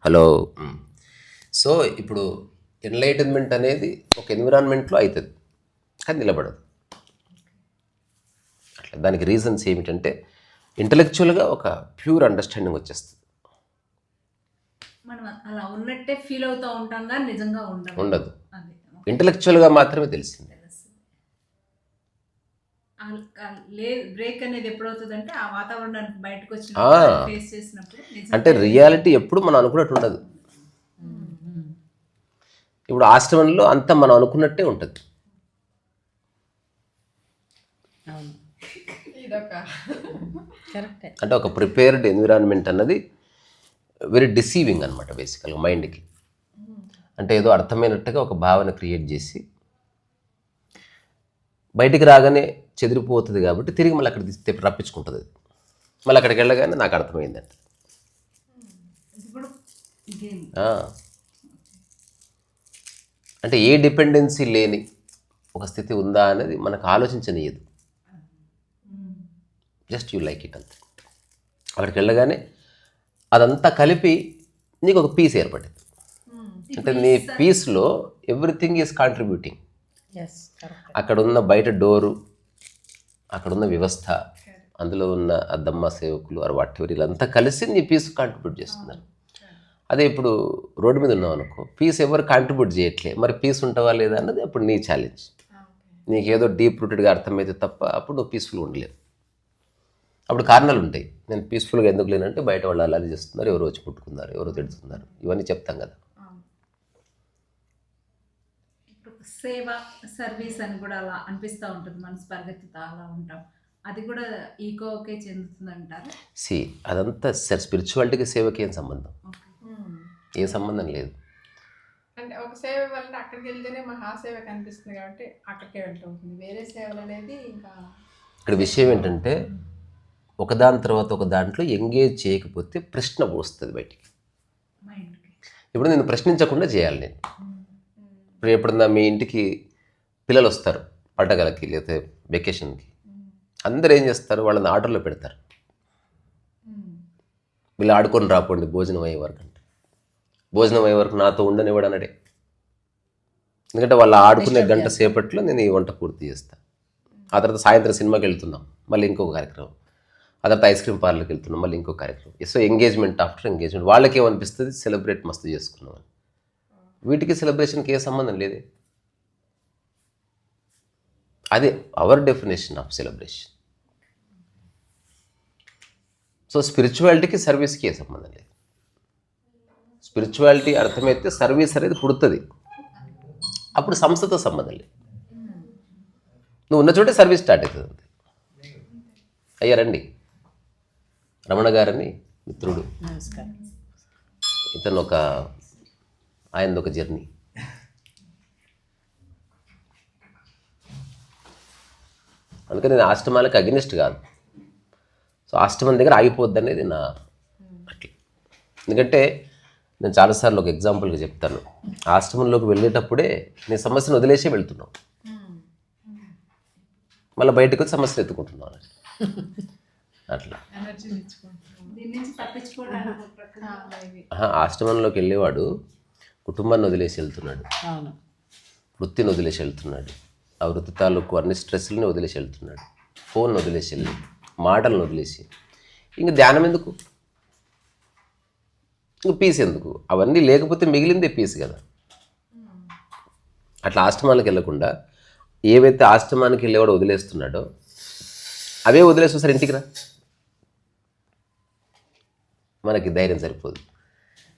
Hello. So ఇప్పుడు enlightenment అనేది ఒక ఎన్విరాన్మెంట్లో అవుతుంది కానీ నిలబడదు. అట్లా దానికి రీజన్స్ ఏమిటంటే ఇంటలెక్చువల్గా ఒక ప్యూర్ అండర్స్టాండింగ్ వచ్చేస్తుంది. మనం అలా ఉన్నట్టే ఫీల్ అవుతూ ఉంటాం కానీ నిజంగా ఉండదు. ఇంటలెక్చువల్గా మాత్రమే తెలిసింది. బ్రేక్ అనేది ఎప్పుడవుతుందంటే ఆ వాతావరణానికి బయటకు వచ్చి ఫేస్ చేసినప్పుడు అంటే రియాలిటీ ఎప్పుడు మనం అనుకున్నట్టు ఉండదు. ఇప్పుడు ఆశ్రమంలో అంతా మనం అనుకున్నట్టే ఉంటుంది. అంటే ఒక ప్రిపేర్డ్ ఎన్విరాన్మెంట్ అన్నది వెరీ డిసీవింగ్ అనమాట బేసికల్గా మైండ్కి. అంటే ఏదో అర్థమైనట్టుగా ఒక భావన క్రియేట్ చేసి బయటికి రాగానే చెదిరిపోతుంది కాబట్టి తిరిగి మళ్ళీ అక్కడ రప్పించుకుంటుంది. అది మళ్ళీ అక్కడికి వెళ్ళగానే నాకు అర్థమైందంట. అంటే ఏ డిపెండెన్సీ లేని ఒక స్థితి ఉందా అనేది మనకు ఆలోచించనీయదు. జస్ట్ యూ లైక్ ఇట్ అంతే. అక్కడికి వెళ్ళగానే అదంతా కలిపి నీకు ఒక పీస్ ఏర్పడింది. అంటే నీ పీస్లో ఎవ్రీథింగ్ ఈజ్ కాంట్రిబ్యూటింగ్. అక్కడున్న బయట డోరు, అక్కడున్న వ్యవస్థ, అందులో ఉన్న అద్దమ్మ సేవకులు వాటెవర్ వీళ్ళంతా కలిసి నీ పీస్ కాంట్రిబ్యూట్ చేస్తున్నారు. అదే ఇప్పుడు రోడ్డు మీద ఉన్నావు అనుకో, పీస్ ఎవరు కాంట్రిబ్యూట్ చేయట్లే, మరి పీస్ ఉంటావా లేదా అన్నది అప్పుడు నీ ఛాలెంజ్. నీకేదో డీప్ రూటెడ్గా అర్థమైతే తప్ప అప్పుడు నువ్వు పీస్ఫుల్గా ఉండలేవు. అప్పుడు కారణాలు ఉంటాయి. నేను పీస్ఫుల్గా ఎందుకు లేనంటే బయట వాళ్ళు అలా చేస్తున్నారు, ఎవరో వచ్చి పుట్టుకున్నారు, ఎవరో తిడుతున్నారు, ఇవన్నీ చెప్తాం కదా. సేవ సర్వీస్ అని కూడా అలా అనిపిస్తూ ఉంటుంది, మనసు పరిగెత్తుతా అలా ఉంటాం. అది కూడా ఈకోకే చెందుతుంది అంటారు. అదంతా స్పిరిచువాలిటీకి సేవకి ఏం సంబంధం? ఏ సంబంధం లేదు. అంటే ఒక సేవ వల్ల అక్కడికి వెళ్తేనే మహాసేవ కనిపిస్తుంది కాబట్టి అక్కడికే వెళ్తూ ఉంటుంది. వేరే సేవలు అనేది ఇంకా ఇక్కడ విషయం ఏంటంటే ఒకదాని తర్వాత ఒక దాంట్లో ఎంగేజ్ చేయకపోతే ప్రశ్న వస్తుంది బయటికి. ఇప్పుడు నేను ప్రశ్నించకుండా చేయాలి. నేను ఇప్పుడు ఎప్పుడన్నా మీ ఇంటికి పిల్లలు వస్తారు పండగలకి లేకపోతే వెకేషన్కి, అందరు ఏం చేస్తారు, వాళ్ళని ఆర్డర్లో పెడతారు. వీళ్ళు ఆడుకొని రాపోండి భోజనం అయ్యే వరకు అంటే, భోజనం అయ్యే వరకు నాతో ఉండనివ్వడు అనడే. ఎందుకంటే వాళ్ళు ఆడుకునే గంట సేపట్లో నేను ఈ వంట పూర్తి చేస్తాను. ఆ తర్వాత సాయంత్రం సినిమాకి వెళ్తున్నాం, మళ్ళీ ఇంకొక కార్యక్రమం. ఆ తర్వాత ఐస్ క్రీమ్ పార్లర్కి వెళ్తున్నాం, మళ్ళీ ఇంకొక కార్యక్రమం. So engagement after engagement. వాళ్ళకి ఏమనిపిస్తుంది, సెలబ్రేట్ మస్తు చేసుకున్నాం. వీటికి సెలబ్రేషన్కి ఏ సంబంధం లేదే. అదే our definition of celebration. So స్పిరిచువాలిటీకి సర్వీస్కి ఏ సంబంధం లేదు. స్పిరిచువాలిటీ అర్థమైతే సర్వీస్ అనేది పుడుతుంది. అప్పుడు సంస్థతో సంబంధం లేదు. నువ్వు ఉన్న చోటే సర్వీస్ స్టార్ట్ అవుతుంది. అయ్యారండి రమణ గారని మిత్రుడు, ఇతను ఆయనది ఒక జర్నీ. అందుకని నేను ఆశ్రమాలకు అగెనిస్ట్ కాదు. సో ఆశ్రమం దగ్గర ఆగిపోద్ది అనేది నా అట్లా. ఎందుకంటే నేను చాలాసార్లు ఒక ఎగ్జాంపుల్గా చెప్తాను, ఆశ్రమంలోకి వెళ్ళేటప్పుడే నేను సమస్యను వదిలేసే వెళ్తున్నావు, మళ్ళీ బయటకు వచ్చి సమస్యలు ఎత్తుకుంటున్నాను అట్లా. ఆశ్రమంలోకి వెళ్ళేవాడు కుటుంబాన్ని వదిలేసి వెళ్తున్నాడు, వృత్తిని వదిలేసి వెళ్తున్నాడు, ఆ వృత్తి తాలూకు అన్ని స్ట్రెస్లని వదిలేసి వెళ్తున్నాడు, ఫోన్ వదిలేసి వెళ్ళి, మాటలను వదిలేసి. ఇంక ధ్యానం ఎందుకు, ఇంక పీస్ ఎందుకు? అవన్నీ లేకపోతే మిగిలిందే పీస్ కదా. అట్లా ఆశ్రమానికి వెళ్ళకుండా ఏవైతే ఆశ్రమానికి వెళ్ళేవాడు వదిలేస్తున్నాడో అవే వదిలేసి సార్ ఇంటికి రా, మనకి ధైర్యం సరిపోదు.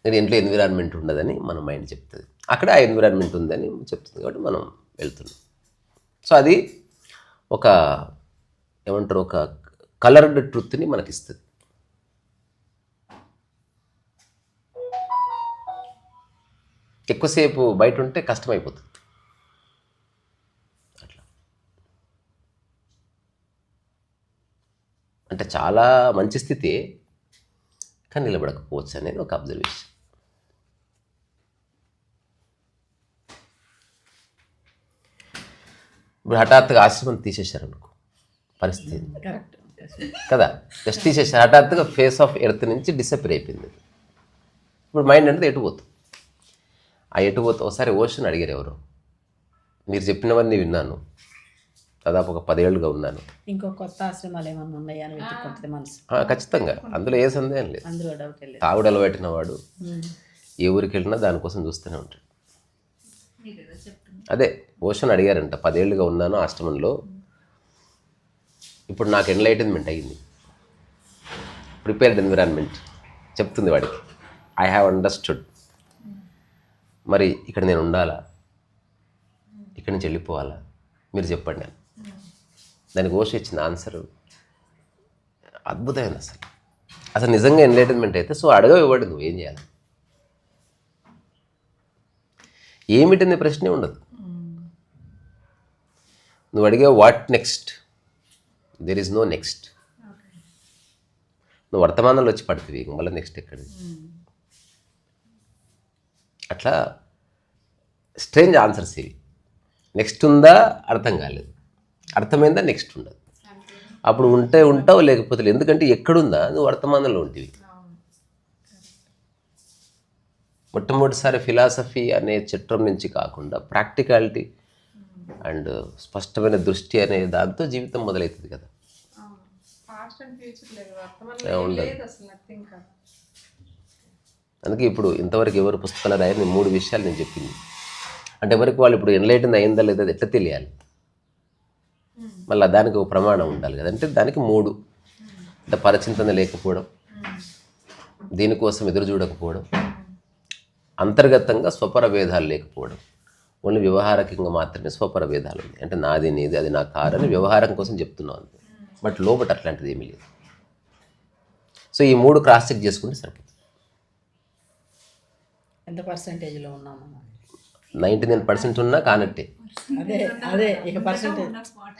నేను ఇంట్లో ఎన్విరాన్మెంట్ ఉండదని మన మైండ్ చెప్తుంది, అక్కడ ఆ ఎన్విరాన్మెంట్ ఉందని చెప్తుంది, కాబట్టి మనం వెళ్తున్నాం. సో అది ఒక ఏమంటారు, ఒక కలర్డ్ ట్రూత్ని మనకిస్తుంది. ఎక్కువసేపు బయట ఉంటే కష్టమైపోతుంది అట్లా. అంటే చాలా మంచి స్థితి కానీ నిలబడకపోవచ్చు అనేది ఒక అబ్జర్వేషన్. ఇప్పుడు హఠాత్తుగా ఆశ్రమం తీసేశారనుకో, పరిస్థితి కదా, జస్ట్ తీసేసారు, హఠాత్తుగా ఫేస్ ఆఫ్ ఎర్త్ నుంచి డిసప్పేర్ అయిపోయింది. ఇప్పుడు మైండ్ అంటే ఎటు పోతుంది. ఆ ఎటు పోతే ఒకసారి ఓషన్ అడిగారు ఎవరు, మీరు చెప్పినవన్నీ విన్నాను, దాదాపు ఒక 10 ఏళ్ళుగా ఉన్నాను. ఇంకో కొత్త ఆశ్రమాలు ఏమన్నా ఉన్నాయా అని వెతుక్కుంటుంది మనసు. ఖచ్చితంగా, అందులో ఏ సందేహం లేదు. అందులో డౌట్ లేదు. తాగుడు అలవాటిన వాడు ఏ ఊరికి వెళ్ళినా దానికోసం చూస్తూనే ఉంటాడు. మీరేదో చెప్తున్నారు. అదే ఓషన్ అడిగారంట, 10 ఏళ్ళుగా ఉన్నాను ఆశ్రమంలో, ఇప్పుడు నాకు ఎన్లైటన్మెంట్ అయ్యింది, ప్రిపేర్డ్ ఎన్విరాన్మెంట్ చెప్తుంది వాడికి, ఐ హ్యావ్ అండర్స్టూడ్. మరి ఇక్కడ నేను ఉండాలా, ఇక్కడి నుంచి వెళ్ళిపోవాలా, మీరు చెప్పండి అని. దానికి ఓషో ఇచ్చిన ఆన్సర్ అద్భుతమైన, అసలు నిజంగా ఎన్లైటన్మెంట్ అయితే సో అడగవు ఇవ్వడు, నువ్వు ఏం చేయాలి, ఏమిటనే ప్రశ్నే ఉండదు. నువ్వు అడిగే what next, there is no next. నువ్వు వర్తమానంలో వచ్చి పడుతుంది, మళ్ళీ నెక్స్ట్ ఎక్కడిది. అట్లా స్ట్రేంజ్ ఆన్సర్స్ ఇవి. నెక్స్ట్ ఉందా అర్థం కాలేదు, అర్థమైందా నెక్స్ట్ ఉండదు. అప్పుడు ఉంటే ఉంటావు, లేకపోతే లేదు. ఎందుకంటే ఎక్కడుందా నువ్వు వర్తమానంలో ఉంటివి. మొట్టమొదటిసారి ఫిలాసఫీ అనే చిత్రం నుంచి కాకుండా ప్రాక్టికాలిటీ అండ్ స్పష్టమైన దృష్టి అనే దాంతో జీవితం మొదలవుతుంది కదా. పాస్ట్ అండ్ ఫ్యూచర్ లేదు, వర్తమానంలో లేదు అసలు, నథింగ్ కదా. అందుకే ఇప్పుడు ఇంతవరకు ఎవరు పుస్తకాలు రాయని 3 విషయాలు నేను చెప్పింది. అంటే ఎవరికి వాళ్ళు ఇప్పుడు ఎన్లైటన్ అయిందా లేదా ఎట్లా తెలియాలి, మళ్ళీ దానికి ఒక ప్రమాణం ఉండాలి కదా. అంటే దానికి 3, అంటే పరచింతన లేకపోవడం, దీనికోసం ఎదురు చూడకపోవడం, అంతర్గతంగా స్వపర భేదాలు లేకపోవడం. ఓన్లీ వ్యవహారకంగా మాత్రమే స్వపర భేదాలు ఉన్నాయి. అంటే నాది నీది, అది నా కారు అని వ్యవహారం కోసం చెప్తున్నాం అంతే, బట్ లోపల అట్లాంటిది ఏమీ లేదు. సో ఈ 3 క్రాస్ చెక్ చేసుకుంటే సరిపోతుంది. ఎంత పర్సెంటేజ్లో ఉన్నాం మనం? 99% ఉన్నా కానట్టే. అదే ఇక పర్సెంటేజ్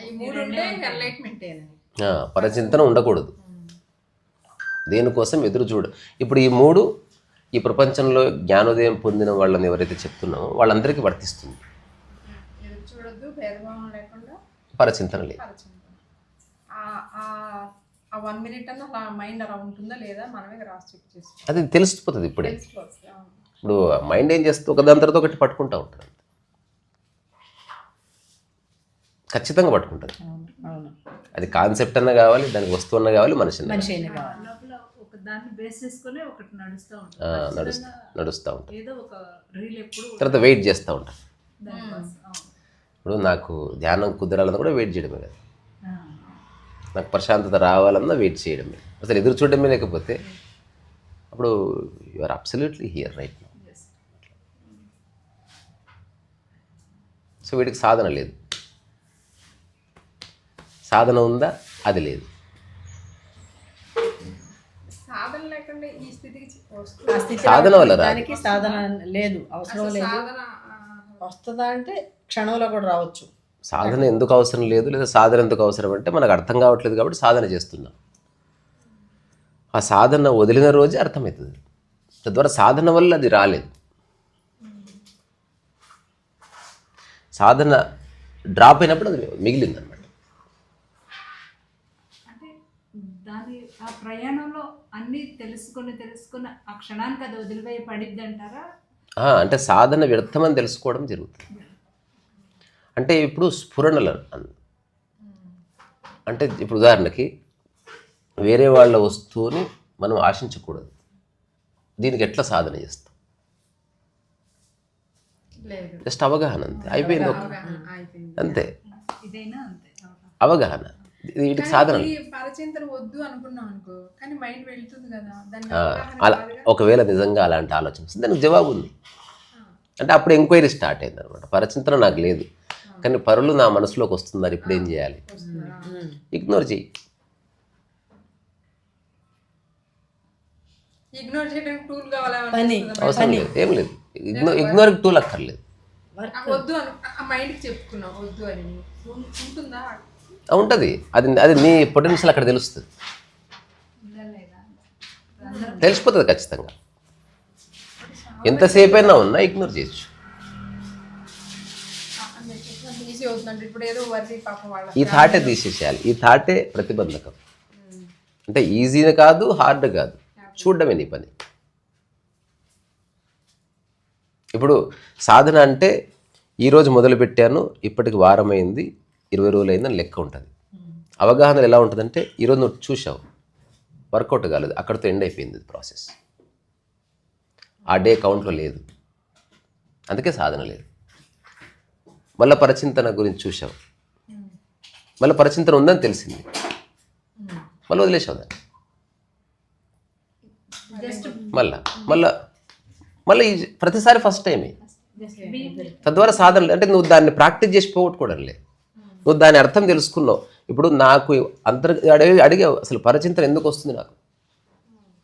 ఈ 3 ఉంటే ఎన్లైట్మెంటేనని. పరచింతన ఉండకూడదు, దేనికోసం ఎదురు చూడ. ఇప్పుడు ఈ 3 ఈ ప్రపంచంలో జ్ఞానోదయం పొందిన వాళ్ళని ఎవరైతే చెప్తున్నామో వాళ్ళందరికీ వర్తిస్తుంది. ఎదురు చూడొద్దు, భేదభావం లేకుండా పరచింతన లేదు. ఆ 1 మినిట్ అన్న అలా మైండ్ అలా ఉంటుందా లేదా మనమే క్రాస్ చెక్ చేసుకోవాలి. అది తెలిసిపోతుంది ఇప్పుడే. తెలుసుకోవచ్చు. ఇప్పుడు మైండ్ ఏం చేస్తుంది, ఒకదాని తర్వాత ఒకటి పట్టుకుంటూ ఉంటుంది, ఖచ్చితంగా పట్టుకుంటుంది. అవును, అది కాన్సెప్ట్ అన్నా కావాలి, దానికి వస్తువు అన్నా కావాలి, మనిషి మనిషి అయినా కావాలి. లోపల ఒక దాన్ని బేస్ చేసుకుని ఒకటి నడుస్తూ నడుస్తూ ఉంటుంది. ఏదో ఒక రీల్ ఎప్పుడు తర్వాత వెయిట్ చేస్తూ ఉంటారు. దానికోసం. అవును. ఇప్పుడు నాకు ధ్యానం కుదరాలన్నా కూడా వెయిట్ చేయడమే కదా, ఆ, నాకు ప్రశాంతత రావాలన్నా వెయిట్ చేయడమే, అసలు ఎదురు చూడడమే. లేకపోతే అప్పుడు you are absolutely here right now. yes. So వీడికి సాధన లేదు, సాధన ఉందా, అది లేదు. సాధన లేకుండా ఈ స్థితికి ఆ స్థితి సాధన వల్ల రాదు. దానికి సాధన లేదు, అవసరం లేదు. సాధన వస్తుందా అంటే క్షణంలో కూడా రావచ్చు. సాధన ఎందుకు అవసరం లేదు, లేదా సాధన ఎందుకు అవసరం అంటే మనకు అర్థం కావట్లేదు కాబట్టి సాధన చేస్తున్నాం. ఆ సాధన వదిలిన రోజే అర్థమవుతుంది. తద్వారా సాధన వల్ల అది రాలేదు. సాధన డ్రాప్ అయినప్పుడు అది మిగిలిందనమాట. అంటే దాని ఆ ప్రయాణంలో అన్నీ తెలుసుకొని ఆ క్షణానికి అది వదిలిపోయి పడిద్ది అంటారా? అంటే సాధన వ్యర్థమని తెలుసుకోవడం జరుగుతుంది. అంటే ఇప్పుడు స్ఫురణలు అంటే ఇప్పుడు ఉదాహరణకి వేరే వాళ్ళ వస్తువుని మనం ఆశించకూడదు. దీనికి ఎట్లా సాధన చేస్తాం? లేదు, జస్ట్ అవగాహన, అంతే, అయిపోయింది. అయిపోయింది. అంతే, ఇదైనా అంతే. అవగాహన. వీటికి సాధన. ఈ పరచింతన వద్దు అనుకున్నాం అనుకో, కానీ మైండ్ వెళ్తుంది కదా, దాన్ని అలా ఒకవేళ నిజంగా అలాంటి ఆలోచన వస్తుంది, దానికి జవాబు ఉంది. అంటే అప్పుడు ఎంక్వైరీ స్టార్ట్ అయింది అనమాట. పరచింతన నాకు లేదు, కానీ పరులు నా మనసులోకి వస్తున్నారు, ఇప్పుడు ఏం చేయాలి? ఇగ్నోర్ చేయి. ఇగ్నోర్ చేయడానికి టూల్ కావాలి, అవసరం లేదు, ఏం లేదు. ఇగ్నోర్కి టూల్ అక్కర్లేదు. వద్దు అని ఆ మైండ్కి చెప్పుకున్నాం వద్దు అని, ఉంటుందా? ఉంటుంది. అది నీ పొటెన్షియల్ అక్కడ తెలుస్తుంది, తెలిసిపోతుంది ఖచ్చితంగా. ఎంతసేపు అయినా ఉన్నా ఇగ్నోర్ చేయొచ్చు. ఈజీ అవుతుందంటే ఇప్పుడు ఏదో వర్రీ పాపం వాళ్ళ ఈ థాటే తీసేసేయాలి. ఈ థాటే ప్రతిబంధకం. అంటే ఈజీ కాదు, హార్డ్ కాదు, చూడడమే నీ పని. ఇప్పుడు సాధన అంటే ఈరోజు మొదలుపెట్టాను, ఇప్పటికి వారమైంది, 20 రోజులు అయిందని లెక్క ఉంటుంది. అవగాహన ఎలా ఉంటుందంటే ఈరోజు నువ్వు చూసావు, వర్కౌట్ కాలేదు, అక్కడితో ఎండ్ అయిపోయింది ప్రాసెస్. ఆ డే కౌంట్లో లేదు, అందుకే సాధన లేదు. మళ్ళీ పరచింతన గురించి చూసావు, మళ్ళీ పరచింతన ఉందని తెలిసింది, మళ్ళీ వదిలేసావు దాన్ని. జస్ట్ మళ్ళా మళ్ళా మళ్ళీ ప్రతిసారి ఫస్ట్ టైమే. తద్వారా సాధన అంటే నువ్వు దాన్ని ప్రాక్టీస్ చేసి పోగొట్టుకోవడం లేదు, నువ్వు దాని అర్థం తెలుసుకున్నావు. ఇప్పుడు నాకు అడిగావు అసలు పరచింతన ఎందుకు వస్తుంది నాకు,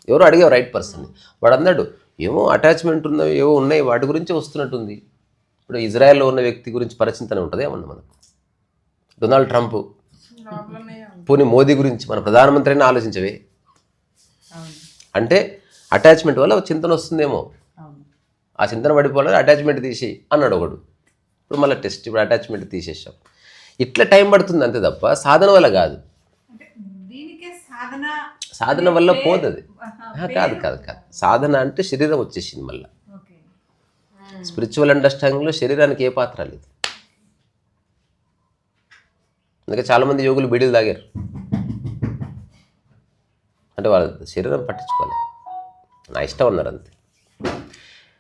ఎవరో అడిగావు రైట్ పర్సన్ని, వాడు అన్నాడు ఏమో అటాచ్మెంట్ ఉన్నవి ఏవో ఉన్నాయి వాటి గురించి వస్తున్నట్టుంది. ఇప్పుడు ఇజ్రాయెల్లో ఉన్న వ్యక్తి గురించి పరచింతన ఉంటుంది ఏమన్నా మనకు, డొనాల్డ్ ట్రంప్, పోనీ మోదీ గురించి మన ప్రధానమంత్రి అయినా ఆలోచించవే. అంటే అటాచ్మెంట్ వల్ల చింతన వస్తుందేమో, ఆ చింతన పడిపోవాలి, అటాచ్మెంట్ తీసి అన్నాడు ఒకడు. ఇప్పుడు మళ్ళీ టెస్ట్, ఇప్పుడు అటాచ్మెంట్ తీసేసాం. ఇట్లా టైం పడుతుంది అంతే తప్ప సాధన వల్ల కాదు. దీనికే సాధన సాధన వల్ల పోతుంది. కాదు కాదు కాదు, సాధన అంటే శరీరం వచ్చేసింది మళ్ళీ. ఓకే. స్పిరిచువల్ అండర్స్టాండింగ్లో శరీరానికి ఏ పాత్ర లేదు. అందుకే చాలామంది యోగులు బీడీలు తాగారు అంటే వాళ్ళ శరీరం పట్టించుకోవాలి, నా ఇష్టం అన్నారు అంతే.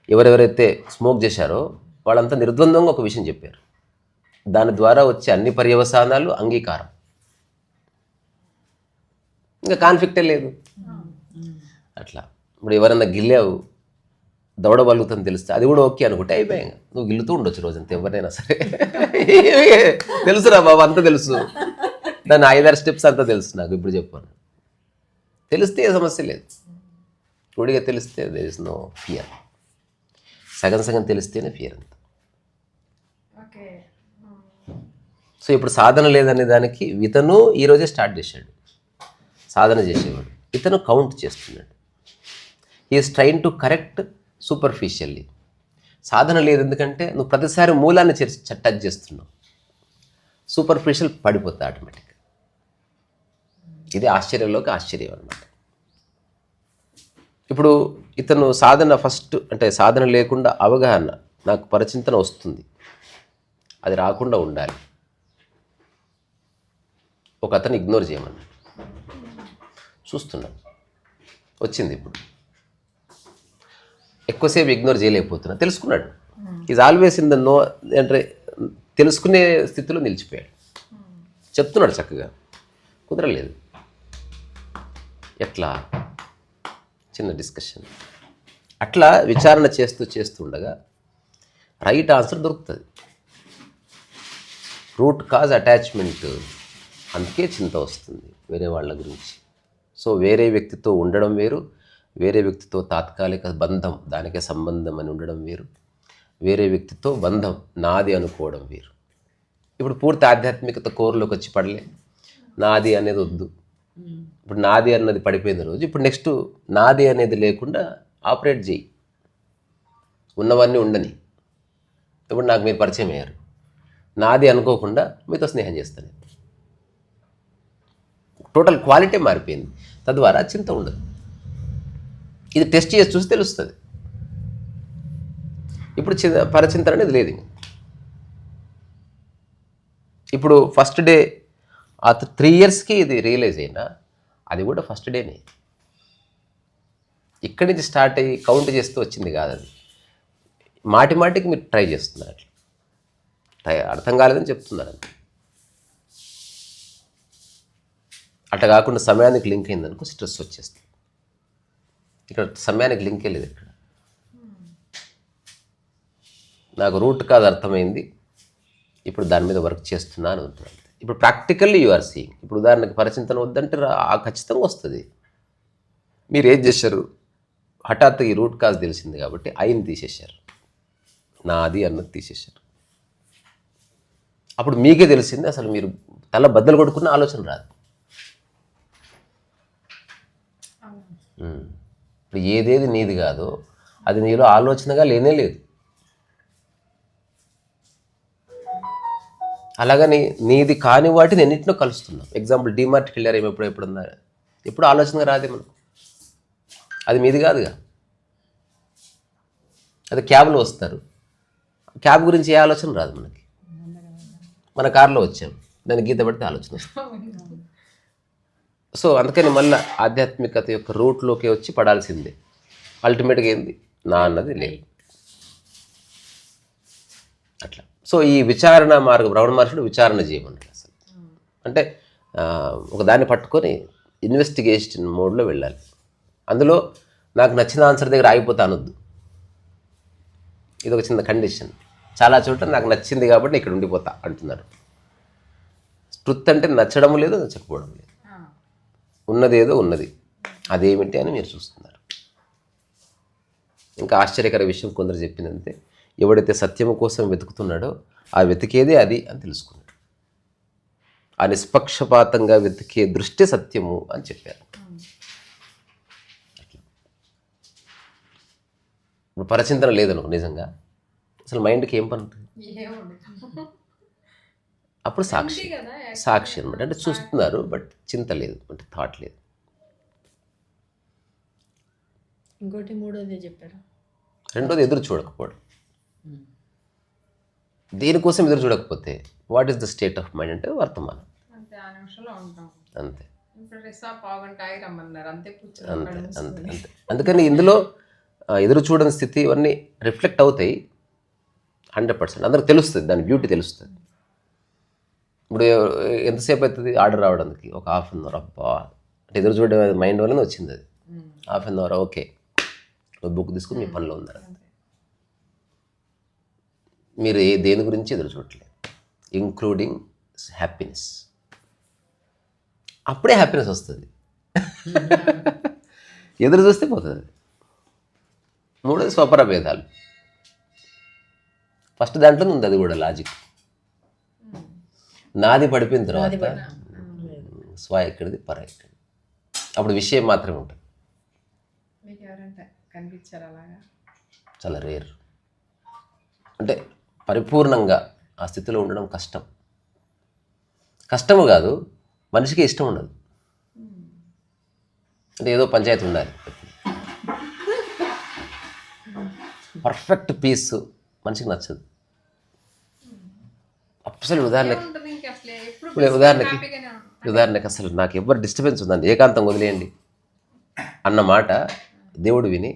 ఎవరెవరైతే స్మోక్ చేశారో వాళ్ళంతా నిర్ద్వందంగా ఒక విషయం చెప్పారు, దాని ద్వారా వచ్చే అన్ని పర్యవసానాలు అంగీకారం, ఇంకా కాన్ఫ్లిక్టే లేదు. అట్లా ఇప్పుడు ఎవరన్నా గిల్లావు దవడబలుగుతుంది తెలిస్తే అది కూడా ఓకే అనుకుంటే అయిపోయాయి. నువ్వు గిల్లుతూ ఉండొచ్చు రోజంతా ఎవరినైనా సరే. తెలుసురా బాబు, అంతా తెలుసు, దాని 5-6 స్టెప్స్ అంతా తెలుసు నాకు. ఇప్పుడు చెప్పాను, తెలిస్తే ఏ సమస్య లేదు. గుడిగా తెలిస్తే దేర్ ఇస్ నో ఫియర్. సగం సగం తెలిస్తేనే ఫియర్ అంత. ఓకే. సో ఇప్పుడు సాధన లేదనే దానికి ఇతను ఈరోజే స్టార్ట్ చేశాడు, సాధన చేసేవాడు. ఇతను కౌంట్ చేస్తున్నాడు, is trying to correct superficially. సాధన లేదు ఎందుకంటే నువ్వు ప్రతిసారి మూలాన్ని టచ్ చేస్తున్నావు, సూపర్ఫిషియల్ పడిపోతుంది ఆటోమేటిక్గా. ఇది ఆశ్చర్యంలోకి ఆశ్చర్యం అన్నమాట. ఇప్పుడు ఇతను సాధన ఫస్ట్ అంటే సాధన లేకుండా అవగాహన, నాకు పరచింతన వస్తుంది, అది రాకుండా ఉండాలి. ఒక అతను ఇగ్నోర్ చేయమన్నాడు, చూస్తున్నాను వచ్చింది. ఇప్పుడు ఎక్కువసేపు ఇగ్నోర్ చేయలేకపోతున్నా, తెలుసుకున్నాడు. Is always in the know అంటే తెలుసుకునే స్థితిలో నిలిచిపోయాడు. చెప్తున్నాడు చక్కగా, కుదరలేదు. ఎట్లా చిన్న డిస్కషన్. అట్లా విచారణ చేస్తూ ఉండగా రైట్ ఆన్సర్ దొరుకుతుంది. రూట్ కాజ్ అటాచ్మెంట్, అందుకే చింత వస్తుంది వేరే వాళ్ళ గురించి. సో వేరే వ్యక్తితో ఉండడం వేరు, వేరే వ్యక్తితో తాత్కాలిక బంధం, దానికే సంబంధం అని ఉండడం వేరు, వేరే వ్యక్తితో బంధం నాది అనుకోవడం వేరు. ఇప్పుడు పూర్తి ఆధ్యాత్మికత కోర్లోకి వచ్చి పడలే, నాది అనేది వద్దు. ఇప్పుడు నాది అన్నది పడిపోయిన రోజు, ఇప్పుడు నెక్స్ట్ నాది అనేది లేకుండా ఆపరేట్ చేయి, ఉన్నవన్నీ ఉండని. ఇప్పుడు నాకు మీరు పరిచయం అయ్యారు, నాది అనుకోకుండా మీతో స్నేహం చేస్తాను. టోటల్ క్వాలిటీ మారిపోయింది, తద్వారా చింత ఉండదు. ఇది టెస్ట్ చేసి చూసి తెలుస్తుంది. ఇప్పుడు పరచింతన అనేది లేదు. ఇప్పుడు ఫస్ట్ డే ఆ 3 yearsకి ఇది రియలైజ్ అయినా అది కూడా ఫస్ట్ డేనే. ఇక్కడి నుంచి స్టార్ట్ అయ్యి కౌంట్ చేస్తూ వచ్చింది కాదు అది. మాటికి మీరు ట్రై చేస్తున్నారు, అట్లా అర్థం కాలేదని చెప్తున్నారు. అట్లా కాకుండా సమయానికి లింక్ అయిందనుకో స్ట్రెస్ వచ్చేస్తుంది. ఇక్కడ సమయానికి లింకే లేదు. ఇక్కడ నాకు రూట్ కాదు అర్థమైంది, ఇప్పుడు దాని మీద వర్క్ చేస్తున్నాను అంటున్నాను. ఇప్పుడు ప్రాక్టికల్లీ యు ఆర్ సీయింగ్. ఇప్పుడు ఉదాహరణకి పరచింతన వద్దంటే ఖచ్చితంగా వస్తుంది. మీరు ఏం చేశారు, హఠాత్తుగా ఈ రూట్ కాజ్ తెలిసింది కాబట్టి ఐని తీసేశారు, నాది అన్నది తీసేశారు. అప్పుడు మీకే తెలిసింది అసలు మీరు తల బద్దలు కొట్టుకున్న ఆలోచన రాదు. ఇప్పుడు ఏదేది నీది కాదో అది నీలో ఆలోచనగా లేనే లేదు. అలాగని నీది కాని వాటిని ఎన్నింటినో కలుస్తున్నాం. ఎగ్జాంపుల్ డీమార్ట్కి వెళ్ళారు, ఏమి ఎప్పుడన్నా ఎప్పుడు ఆలోచనగా రాదే మనకు, అది మీది కాదుగా. అదే క్యాబ్లో వస్తారు, క్యాబ్ గురించి ఏ ఆలోచన రాదు మనకి. మన కార్లో వచ్చాం, దాన్ని గీత పడితే ఆలోచన వస్తుంది. సో అందుకని మళ్ళీ ఆధ్యాత్మికత యొక్క రూట్లోకి వచ్చి పడాల్సిందే. అల్టిమేట్గా ఏంది, నా అన్నది లేదు అట్లా. సో ఈ విచారణ మార్గం, రమణ మహర్షుడు విచారణ చేయమన్నాడు అసలు. అంటే ఒక దాన్ని పట్టుకొని ఇన్వెస్టిగేషన్ మోడ్లో వెళ్ళాలి. అందులో నాకు నచ్చిన ఆన్సర్ దగ్గర ఆగిపోతా అనొద్దు. ఇది ఒక చిన్న కండిషన్. చాలా చోట్ల నాకు నచ్చింది కాబట్టి ఇక్కడ ఉండిపోతా అంటున్నారు. ట్రుత్ అంటే నచ్చడం లేదు, నచ్చకపోవడం లేదు, ఉన్నది ఏదో ఉన్నది, అదేమిటి అని మీరు చూస్తున్నారు. ఇంకా ఆశ్చర్యకర విషయం కొందరు చెప్పిందంటే, ఎవడైతే సత్యము కోసం వెతుకుతున్నాడో ఆ వెతికేదే అది అని తెలుసుకున్నాడు. ఆ నిష్పక్షపాతంగా వెతికే దృష్టి సత్యము అని చెప్పారు. ఇప్పుడు పరచింతన లేదనుకో, నిజంగా అసలు మైండ్కి ఏం పని ఉంటుంది? అప్పుడు సాక్షి అనమాట. అంటే చూస్తున్నారు బట్ చింత లేదు, అంటే థాట్ లేదు. ఇంకోటి మూడోది చెప్పారు. రెండోది ఎదురు చూడకపోవడం. దేనికోసం ఎదురు చూడకపోతే what is the state of mind అంటే వర్తమానం. అంతే, ఆ నిమిషంలో ఉంటాం. అంతే రమ్మన్నారు, అంతే అంతే అంతే అంతే. అందుకని ఇందులో ఎదురు చూడని స్థితి ఇవన్నీ రిఫ్లెక్ట్ అవుతాయి 100%. అందరికి తెలుస్తుంది, దాని బ్యూటీ తెలుస్తుంది. ఇప్పుడు ఎంతసేపు అవుతుంది ఆర్డర్ రావడానికి? ఒక హాఫ్ అన్ అవర్. అబ్బా అంటే ఎదురు చూడడం మైండ్ వల్లనే వచ్చింది అది. Half an hour, okay, book తీసుకుని మీ పనిలో ఉన్నారు. మీరు దేని గురించి ఎదురు చూడట్లేదు, ఇంక్లూడింగ్ హ్యాపీనెస్. అప్పుడే హ్యాపీనెస్ వస్తుంది. ఎదురు చూస్తే పోతుంది. మూడోది స్వపర భేదాలు. ఫస్ట్ దాంట్లో ఉంది అది కూడా లాజిక్. నాది పడిపోయిన తర్వాత స్వ ఎక్కడిది, పర ఎక్కడిది, అప్పుడు విషయం మాత్రమే ఉంటుంది. మీకు ఎవరంటే కనిపించారు అలాగా? చాలా రేర్. అంటే పరిపూర్ణంగా ఆ స్థితిలో ఉండడం కష్టం. కష్టము కాదు, మనిషికి ఇష్టం ఉండదు. అంటే ఏదో పంచాయతీ ఉండాలి. పర్ఫెక్ట్ పీస్ మనిషికి నచ్చదు. అసలు ఉదాహరణకి అసలు నాకు ఎవరు డిస్టర్బెన్స్ ఉందండి, ఏకాంతం వదిలేయండి అన్న మాట దేవుడు విని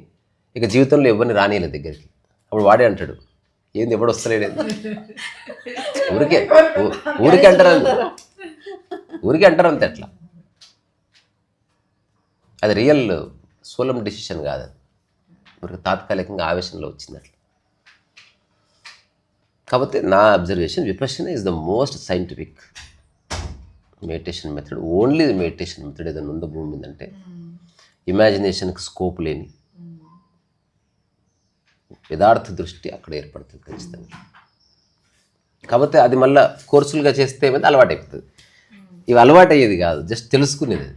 ఇక జీవితంలో ఎవరిని రానియలేదు దగ్గరికి. అప్పుడు వాడే అంటాడు, ఏంది ఎవడు వస్తలేడు, ఊరికే అంటారు అంతే. అట్లా అది రియల్ సోలం డెసిషన్ కాదు, అది ఊరికి తాత్కాలికంగా ఆవేశంలో వచ్చింది అట్లా. కాబట్టి నా observation, Vipassana is the most scientific meditation method. Only meditation method ఏదైనా ఉందో భూమి మీద అంటే ఇమాజినేషన్కి స్కోప్ లేని యథార్థ దృష్టి అక్కడ ఏర్పడుతుంది ఖచ్చితంగా. కాబట్టి అది మళ్ళీ కోర్సులుగా చేస్తే ఏమైతే అలవాటు అయిపోతుంది. ఇవి అలవాటు అయ్యేది కాదు, జస్ట్ తెలుసుకునేది.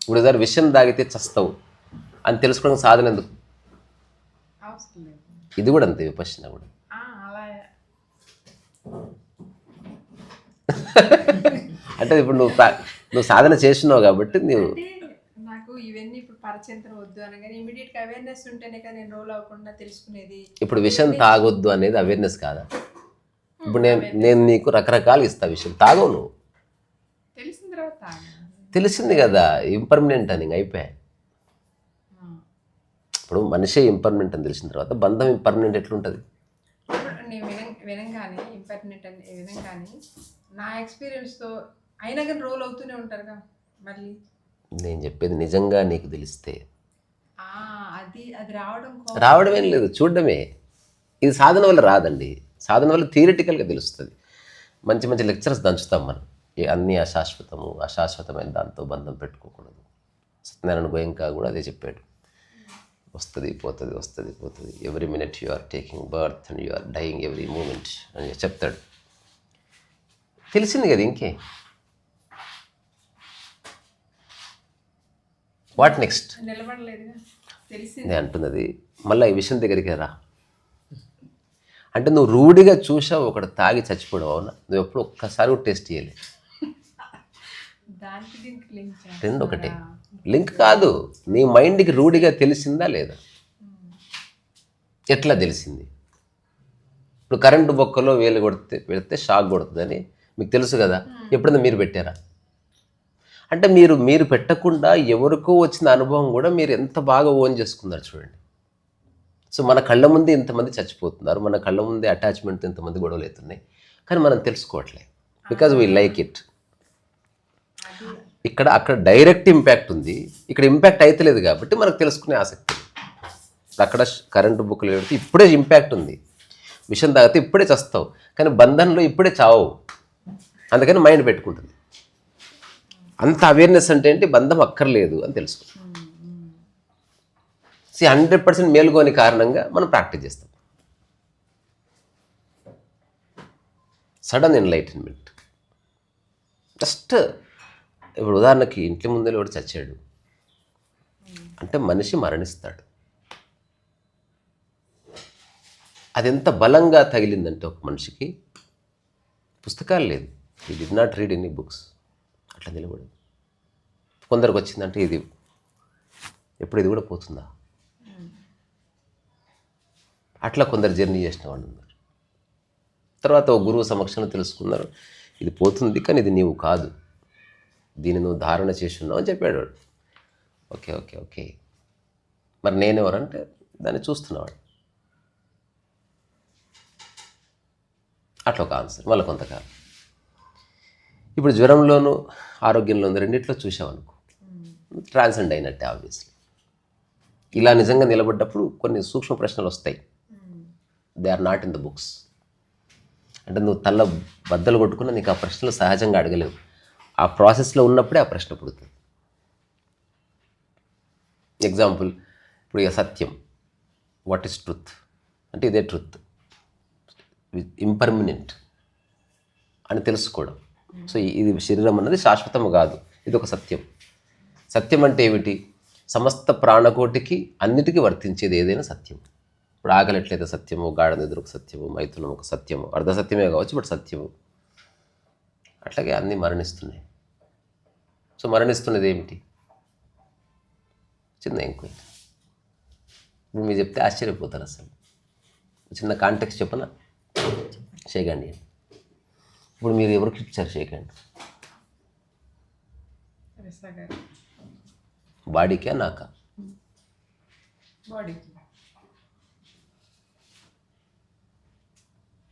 ఇప్పుడు ఏదైనా విషయం తాగితే చస్తావు అని తెలుసుకోవడం సాధన ఎందుకు? ఇది కూడా అంతే, విపశ్యన కూడా. అంటే ఇప్పుడు నువ్వు సాధన చేస్తున్నావు కాబట్టి నువ్వు నాకు ఇవన్నీ ఇప్పుడు పరచింతన వద్దు అనగానే ఇమీడియట్గా అవేర్నెస్ ఉంటేనే కదా నేను రోల్ అవ్వకుండా తెలుసుకునేది. ఇప్పుడు విషయం తాగొద్దు అనేది అవేర్నెస్ కాదా? ఇప్పుడు నేను నీకు రకరకాలు ఇస్తా, విషయం తాగవు నువ్వు. తెలిసిన తర్వాత తెలిసింది కదా ఇంపర్మనెంట్ అని, అయిపోయా. ఇప్పుడు మనిషే ఇంపర్మనెంట్ అని తెలిసిన తర్వాత బంధం ఇంపర్మనెంట్ ఎట్లుంటుంది? నేను వినంగానే ఇంపర్మనెంట్ అని వినంగానే నా ఎక్స్పీరియన్స్తో అయినా కానీ రోల్ అవుతూనే ఉంటారుగా మళ్ళీ. నేను చెప్పేది నిజంగా నీకు తెలిస్తే అది రావడం రావడమేం లేదు, చూడడమే. ఇది సాధన వల్ల రాదండి. సాధన వల్ల థియరిటికల్గా తెలుస్తుంది. మంచి మంచి లెక్చర్స్ దంచుతాం మనం. అన్నీ అశాశ్వతమైన దాంతో బంధం పెట్టుకోకూడదు. సత్యనారాయణ గోయంకా కూడా అదే చెప్పాడు. వస్తుంది పోతుంది, every minute you are taking birth and you are dying every moment అని చెప్తాడు. తెలిసింది కదా, ఇంకే వాట్ నెక్స్ట్ నిలబడలేదుగా, తెలిసింది. నేను అంటున్నది మళ్ళీ ఈ విషయం దగ్గరికి రా. అంటే నువ్వు రూఢిగా చూసావు ఒకటి తాగి చచ్చిపోవడం, అవునా? నువ్వు ఎప్పుడు ఒక్కసారి కూడా టేస్ట్ చేయలేదు. రెండు ఒకటే, లింక్ కాదు. నీ మైండ్కి రూఢిగా తెలిసిందా లేదా? ఎట్లా తెలిసింది? ఇప్పుడు కరెంటు బొక్కలో వేలు పెడితే షాక్ కొడుతుందని మీకు తెలుసు కదా, ఎప్పుడైనా మీరు పెట్టారా? అంటే మీరు పెట్టకుండా ఎవరికో వచ్చిన అనుభవం కూడా మీరు ఎంత బాగా ఓన్ చేసుకున్నారు చూడండి. సో మన కళ్ళ ముందే ఇంతమంది చచ్చిపోతున్నారు, మన కళ్ళ ముందే అటాచ్మెంట్ ఇంతమంది గొడవలు అవుతున్నాయి, కానీ మనం తెలుసుకోవట్లేదు. Because we like it. అక్కడ డైరెక్ట్ ఇంపాక్ట్ ఉంది, ఇక్కడ ఇంపాక్ట్ అవుతలేదు కాబట్టి మనకు తెలుసుకునే ఆసక్తి. అక్కడ కరెంటు బుక్లు పెడితే ఇప్పుడే ఇంపాక్ట్ ఉంది, విషయం తాగితే ఇప్పుడే చస్తావు, కానీ బంధంలో ఇప్పుడే చావు. అందుకని మైండ్ పెట్టుకుంటుంది. అంత అవేర్నెస్ అంటే ఏంటి, బంధం అక్కర్లేదు అని తెలుసుకో. 100% మేలుకోని కారణంగా మనం ప్రాక్టీస్ చేస్తాం. Sudden enlightenment. జస్ట్ ఇప్పుడు ఉదాహరణకి ఇంటి ముందే కూడా చచ్చాడు అంటే మనిషి మరణిస్తాడు. అది ఎంత బలంగా తగిలిందంటే ఒక మనిషికి, పుస్తకాలు లేదు, ఈ did not read any books, అట్లా నిలబడి. కొందరికి వచ్చిందంటే ఇది ఎప్పుడు ఇది కూడా పోతుందా, అట్లా కొందరు జర్నీ చేసిన వాళ్ళు ఉన్నారు. తర్వాత ఒక గురువు సమక్షంలో తెలుసుకున్నారు, ఇది పోతుంది కానీ ఇది నీవు కాదు, దీన్ని నువ్వు ధారణ చేసి ఉన్నావు అని చెప్పాడు వాడు. ఓకే ఓకే ఓకే, మరి నేనెవరంటే దాన్ని చూస్తున్నవాడు. అట్లా ఒక ఆన్సర్. మళ్ళీ కొంతకాలం ఇప్పుడు జ్వరంలోనూ ఆరోగ్యంలోనూ రెండిట్లో చూసామనుకో, ట్రాన్సెండ్ అయినట్టే ఆబ్వియస్లీ. ఇలా నిజంగా నిలబడ్డప్పుడు కొన్ని సూక్ష్మ ప్రశ్నలు వస్తాయి. They are not in the books. అంటే నువ్వు తల్ల బద్దలు కొట్టుకున్నా నీకు ఆ ప్రశ్నలు సహజంగా అడగలేవు. ఆ ప్రాసెస్లో ఉన్నప్పుడే ఆ ప్రశ్న పుడుతుంది. ఎగ్జాంపుల్, ఇప్పుడు ఇక సత్యం, వాట్ ఈస్ ట్రుత్ అంటే ఇదే ట్రుత్, ఇంపర్మనెంట్ అని తెలుసుకోవడం. సో ఇది శరీరం అన్నది శాశ్వతం కాదు, ఇది ఒక సత్యం. సత్యం అంటే ఏమిటి? సమస్త ప్రాణకోటికి అన్నిటికీ వర్తించేది ఏదైనా సత్యం. ఇప్పుడు ఆకలి ఎట్లయితే సత్యము, గాఢ నిద్ర ఒక సత్యము, మైథునం ఒక సత్యము, అర్ధసత్యమే కావచ్చు బట్ సత్యము. అట్లాగే అన్నీ మరణిస్తున్నాయి. సో మరణిస్తున్నది ఏమిటి? చిన్న ఎంక్వైరీ. ఇప్పుడు మీరు చెప్తే ఆశ్చర్యపోతారు. అసలు చిన్న కాంటెక్స్ట్ చెప్పనా? షేక్ హ్యాండ్ ఇవ్వండి. ఇప్పుడు మీరు ఎవరికి ఇచ్చారు షేక్ హ్యాండ్? బాడీకా నాకా? బాడీకి.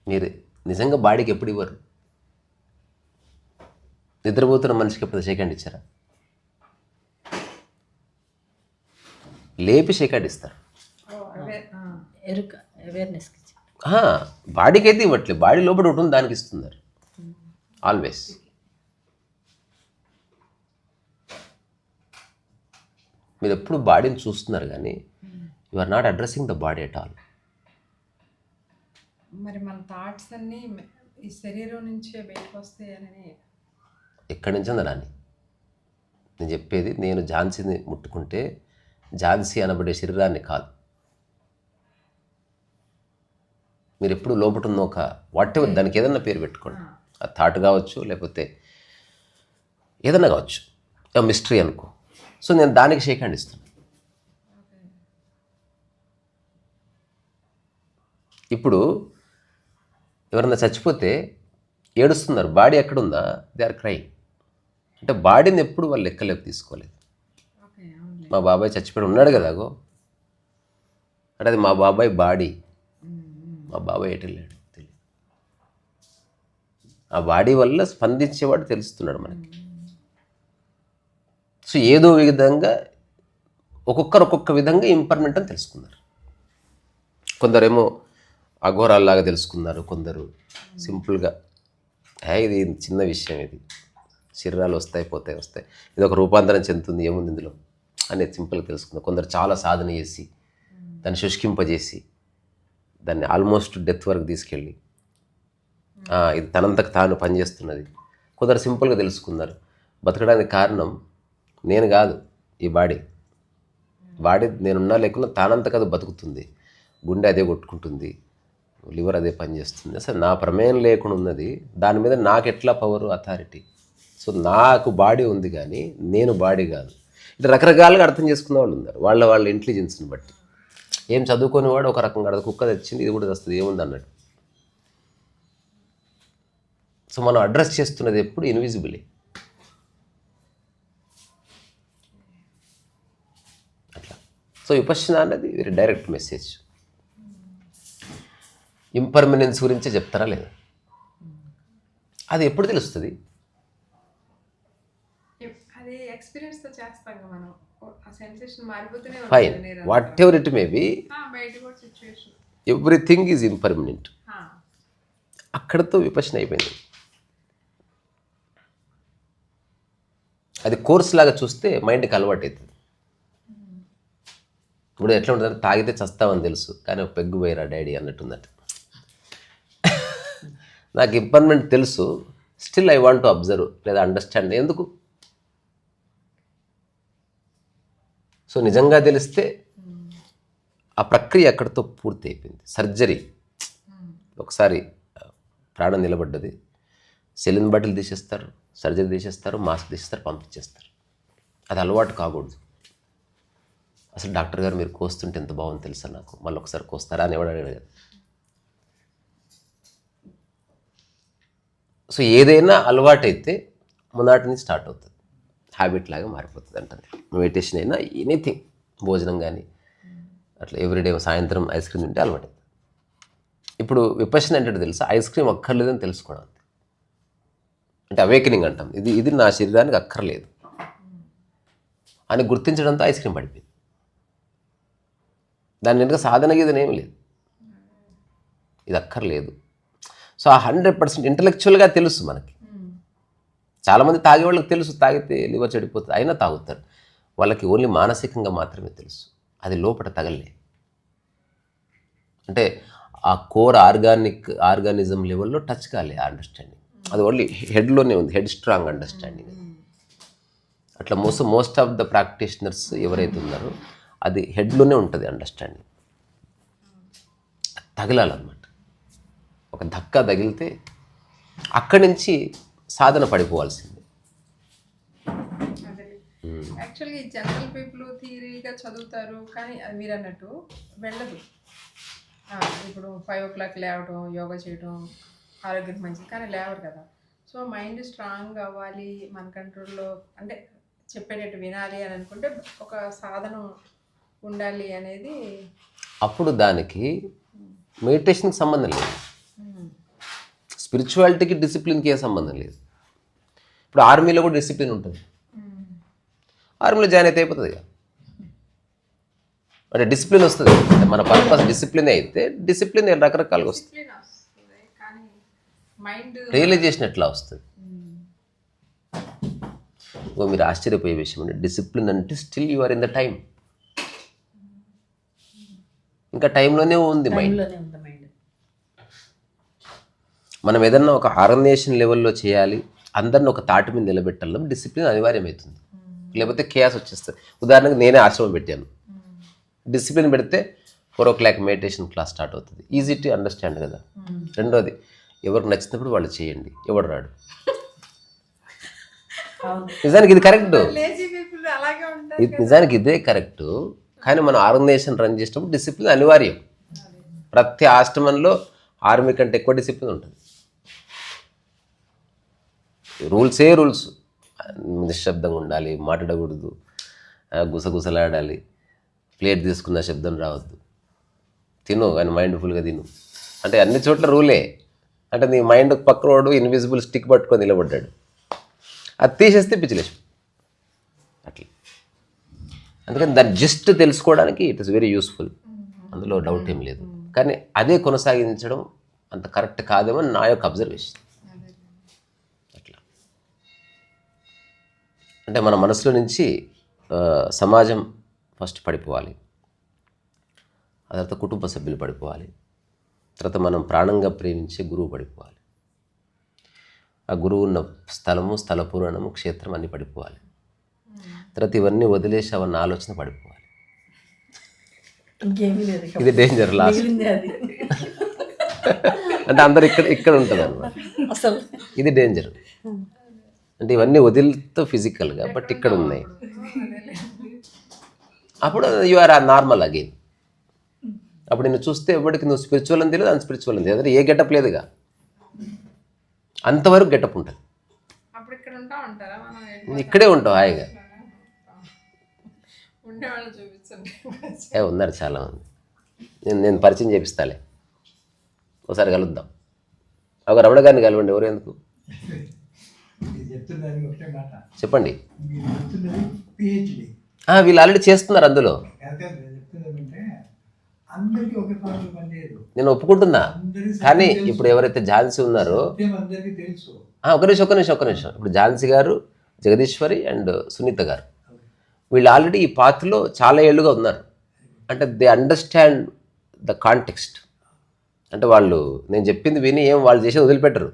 మీరు నిజంగా బాడీకి ఎప్పుడు ఇవ్వరు. నిద్రపోతున్న మనిషికి ఎప్పుడు షేక్ హ్యాండ్ ఇచ్చారా? లేపి షేక్ హ్యాండ్ ఇస్తారు. ఎరుక అవేర్నెస్కి బాడీకి అయితే ఇవ్వట్లేదు, బాడీ లోపల ఉంటుంది దానికి ఇస్తున్నారు ఆల్వేస్. మీరు ఎప్పుడు బాడీని చూస్తున్నారు కానీ you are not addressing the body at all. మరి మన థాట్స్ అన్నీ ఈ శరీరం నుంచే బయటకు వస్తాయని ఎక్కడి నుంచి రాని? నేను చెప్పేది, నేను ఝాన్సీని ముట్టుకుంటే ఝాన్సీ అనబడే శరీరాన్ని కాదు. మీరు ఎప్పుడు లోపల ఉన్న ఒక వాట్ ఎవర్, దానికి ఏదన్నా పేరు పెట్టుకోండి. ఆ థాట్ కావచ్చు, లేకపోతే ఏదన్నా కావచ్చు, మిస్టరీ అనుకో. సో నేను దానికి షేక్ హ్యాండ్ ఇస్తాను. ఇప్పుడు ఎవరన్నా చచ్చిపోతే ఏడుస్తున్నారు, బాడీ ఎక్కడుందా? They are crime. అంటే బాడీని ఎప్పుడు వాళ్ళు లెక్కలేపు తీసుకోలేదు. మా బాబాయ్ చచ్చిపోయి ఉన్నాడు కదా, అగో అంటే అది మా బాబాయ్ బాడీ. మా బాబాయ్ ఎటు వెళ్ళాడు తెలియదు. ఆ బాడీ వల్ల స్పందించేవాడు తెలుస్తున్నాడు మనకి. సో ఏదో విధంగా ఒక్కొక్కరు ఒక్కొక్క విధంగా ఇంపర్మనెంట్ అని తెలుసుకున్నారు. కొందరేమో అఘోరాల్లాగా తెలుసుకున్నారు, కొందరు సింపుల్గా ఇది చిన్న విషయం, ఇది శరీరాలు వస్తాయి పోతాయి వస్తాయి, ఇది ఒక రూపాంతరం చెందుతుంది ఏముంది ఇందులో అనేది సింపుల్గా తెలుసుకున్నారు. కొందరు చాలా సాధన చేసి దాన్ని శుష్కింపజేసి దాన్ని ఆల్మోస్ట్ డెత్ వరకు తీసుకెళ్ళి ఇది తనంతకు తాను పనిచేస్తున్నది. కొందరు సింపుల్గా తెలుసుకున్నారు, బతకడానికి కారణం నేను కాదు, ఈ బాడీ నేనున్నా లేకున్నా తానంతకు అది బతుకుతుంది, గుండె అదే కొట్టుకుంటుంది, లివర్ అదే పనిచేస్తుంది. అసలు నా ప్రమేయం లేకుండా ఉన్నది, దాని మీద నాకు ఎట్లా పవరు, అథారిటీ? సో నాకు బాడీ ఉంది కానీ నేను బాడీ కాదు. ఇది రకరకాలుగా అర్థం చేసుకున్న వాళ్ళు ఉన్నారు, వాళ్ళ ఇంటెలిజెన్స్ని బట్టి. ఏం చదువుకొని వాడు ఒక రకంగా అది కుక్క తెచ్చింది ఇది కూడా తెస్తుంది ఏముంది అన్నట్టు. సో మనం అడ్రస్ చేస్తున్నది ఎప్పుడు ఇన్విజిబులే. అట్లా. సో విపశ్యన అన్నది వెరీ డైరెక్ట్ మెసేజ్. ఇంపర్మనెన్స్ గురించే చెప్తారా లేదా? అది ఎప్పుడు తెలుస్తుంది? అది ఎక్స్పీరియన్స్ తో చేస్తాం కదా మనం. ఆ సెన్సేషన్ మారిపోతూనే ఫైన్, ఉంటుంది. What ever it may be, బయట కూడా సిచ్యువేషన్ ఎవ్రీథింగ్ ఈజ్ ఇంపర్మనెంట్. అక్కడతో విపశ్యన అయిపోయింది. అది కోర్స్ లాగా చూస్తే మైండ్కి అలవాటు అవుతుంది. ఇప్పుడు ఎట్లా ఉంటుంది, తాగితే చస్తామని తెలుసు కానీ ఒక పెగ్గు పోయిరా డాడీ అన్నట్టుందట. నాకు ఇంపర్మనెంట్ తెలుసు, still I want to observe లేదా అండర్స్టాండ్. ఎందుకు? సో నిజంగా తెలిస్తే ఆ ప్రక్రియ అక్కడితో పూర్తి అయిపోయింది. సర్జరీ ఒకసారి ప్రాణం నిలబడ్డది, సెలిన్ బాటిల్ తీసేస్తారు, సర్జరీ తీసేస్తారు, మాస్క్ తీసేస్తారు, పంపించేస్తారు. అది అలవాటు కాకూడదు. అసలు డాక్టర్ గారు మీరు కోస్తుంటే ఎంత బాగుంది తెలుసా నాకు, మళ్ళీ ఒకసారి కోస్తారా అని ఎవడు అడిగాడు. సో ఏదైనా అలవాటైతే మొదటి నుంచి స్టార్ట్ అవుతుంది, హ్యాబిట్ లాగా మారిపోతుంది అంటుంది. మెడిటేషన్ అయినా ఎనీథింగ్, భోజనం కానీ అట్లా ఎవ్రీడే సాయంత్రం ఐస్ క్రీమ్ తింటే అలవాటు అవుతుంది. ఇప్పుడు విపశ్యన ఏంటంటే తెలుసా, ఐస్ క్రీమ్ అక్కర్లేదని తెలుసుకోవడం. అంటే అవేకనింగ్ అంటాం. ఇది నా శరీరానికి అక్కర్లేదు అని గుర్తించడంతో ఐస్ క్రీమ్ పడిపోయింది. దాని వెనుక సాధన గీదన ఏమి లేదు, ఇది అక్కర్లేదు. సో ఆ 100% ఇంటలెక్చువల్గా తెలుసు మనకి. చాలామంది తాగే వాళ్ళకి తెలుసు తాగితే లివర్ చెడిపోతుంది, అయినా తాగుతారు. వాళ్ళకి ఓన్లీ మానసికంగా మాత్రమే తెలుసు, అది లోపల తగలే. అంటే ఆ కోర్ ఆర్గానిజం లెవెల్లో టచ్ కాలే ఆ అండర్స్టాండింగ్. అది ఓన్లీ హెడ్లోనే ఉంది, హెడ్ స్ట్రాంగ్ అండర్స్టాండింగ్. అట్లా మోస్ట్ ఆఫ్ ద ప్రాక్టీషనర్స్ ఎవరైతే ఉన్నారో అది హెడ్లోనే ఉంటుంది అండర్స్టాండింగ్. తగలాలన్నమాట. ఒక ధక్కా తగిలితే అక్కడి నుంచి సాధన పడిపోవాల్సిందే. యాక్చువల్గా ఈ జనరల్ పీపుల్ థియరీగా చదువుతారు కానీ అది మీరు అన్నట్టు వెళ్ళదు. ఇప్పుడు 5 o'clock లేవడం, యోగా చేయడం ఆరోగ్యం మంచిది, కానీ లేవరు కదా. సో మైండ్ స్ట్రాంగ్ అవ్వాలి, మన కంట్రోల్లో అంటే చెప్పేటట్టు వినాలి అని అనుకుంటే ఒక సాధన ఉండాలి అనేది. అప్పుడు దానికి మెడిటేషన్కి సంబంధం లేదు, స్పిరిచువాలిటీకి డిసిప్లిన్కి ఏ సంబంధం లేదు. ఇప్పుడు ఆర్మీలో కూడా డిసిప్లిన్ ఉంటుంది. ఆర్మీలో జాయిన్ అయితే అయిపోతుంది కదా, అంటే డిసిప్లిన్ వస్తుంది. మన పర్పస్ డిసిప్లిన్ అయితే డిసిప్లిన్ రకరకాలుగా వస్తుంది. కానీ మైండ్ రియలైజేషన్ ఎట్లా వస్తుంది? మీరు ఆశ్చర్యపోయే విషయం అంటే డిసిప్లిన్ అంటే still you are in the time. ఇంకా టైంలోనే ఉంది మైండ్. మనం ఏదన్నా ఒక ఆర్గనైజేషన్ లెవెల్లో చేయాలి, అందరిని ఒక తాటి మీద నిలబెట్టాలి, డిసిప్లిన్ అనివార్యమవుతుంది. లేకపోతే కేయాస్ వచ్చేస్తుంది. ఉదాహరణకు నేనే ఆశ్రమం పెట్టాను, డిసిప్లిన్ పెడితే 4 o'clock మెడిటేషన్ క్లాస్ స్టార్ట్ అవుతుంది. ఈజీ టు అండర్స్టాండ్ కదా. రెండోది, ఎవరికి నచ్చినప్పుడు వాళ్ళు చేయండి, ఎవడు రాడు. నిజానికి ఇది కరెక్ట్, లేజీ పీపుల్ అలాగే ఉంటారు. ఇది నిజానికి ఇదే కరెక్ట్. కానీ మనం ఆర్గనైజేషన్ రన్ చేసినప్పుడు డిసిప్లిన్ అనివార్యం. ప్రతి ఆశ్రమంలో ఆర్మీ కంటే ఎక్కువ డిసిప్లిన్ ఉంటుంది. రూల్సే రూల్స్. నిశ్శబ్దంగా ఉండాలి, మాట్లాడకూడదు, గుసగుసలాడాలి, ప్లేట్ తీసుకున్న శబ్దం రావద్దు, తిను కానీ మైండ్ఫుల్గా తిను. అంటే అన్ని చోట్ల రూలే. అంటే నీ మైండ్ పక్కనోడు ఇన్విజిబుల్ స్టిక్ పట్టుకొని నిలబడ్డాడు, అది తీసేస్తే పిచ్చిలేసి అట్లా. అందుకని దాన్ని జస్ట్ తెలుసుకోవడానికి ఇట్ ఇస్ వెరీ యూస్ఫుల్, అందులో డౌట్ ఏం లేదు. కానీ అదే కొనసాగించడం అంత కరెక్ట్ కాదేమో నా యొక్క అబ్జర్వేషన్. అట్లా అంటే మన మనసులో నుంచి సమాజం ఫస్ట్ పడిపోవాలి, ఆ తర్వాత కుటుంబ సభ్యులు పడిపోవాలి, తర్వాత మనం ప్రాణంగా ప్రేమించే గురువు పడిపోవాలి, ఆ గురువు ఉన్న స్థలము, స్థల పురాణము, క్షేత్రం అన్నీ పడిపోవాలి. తర్వాత ఇవన్నీ వదిలేసి అవన్నీ ఆలోచన పడిపోవాలి. ఇది డేంజర్ లాస్ట్. అంటే అందరు ఇక్కడ ఉంటుంది అన్నమాట. ఇది డేంజర్. అంటే ఇవన్నీ వదిలితో ఫిజికల్గా, బట్ ఇక్కడ ఉన్నాయి. అప్పుడు యు ఆర్ నార్మల్ అగైన్. అప్పుడు నిన్ను చూస్తే ఎవరికి నువ్వు స్పిరిచువల్ అని తెలియదు, అన్స్పిరిచువల్ అని తెలియదు, ఏ గెటప్ లేదుగా, అంతవరకు గెటప్ ఉంటుంది. అప్పుడు ఇక్కడ ఉంటారా మనం? ఇక్కడే ఉంటావు హాయిగా. ఉండేవాళ్ళు చూపించండి. ఉన్నారు చాలామంది, నేను పరిచయం చేపిస్తాలే, ఒకసారి కలుద్దాం. ఒక రమణ గారిని కలవండి, ఎవరు ఎందుకు చెప్పండి. వీళ్ళు ఆల్రెడీ చేస్తున్నారు అందులో, నేను ఒప్పుకుంటున్నా. కానీ ఇప్పుడు ఎవరైతే ఝాన్సీ ఉన్నారో, ఒక నిమిషం, ఇప్పుడు ఝాన్సీ గారు, జగదీశ్వరి అండ్ సునీత గారు, వీళ్ళు ఆల్రెడీ ఈ పాత్రలో చాలా ఏళ్ళుగా ఉన్నారు. అంటే దే అండర్స్టాండ్ ద కాంటెక్స్ట్. అంటే వాళ్ళు నేను చెప్పింది విని ఏం వాళ్ళు చేసేది వదిలిపెట్టరు.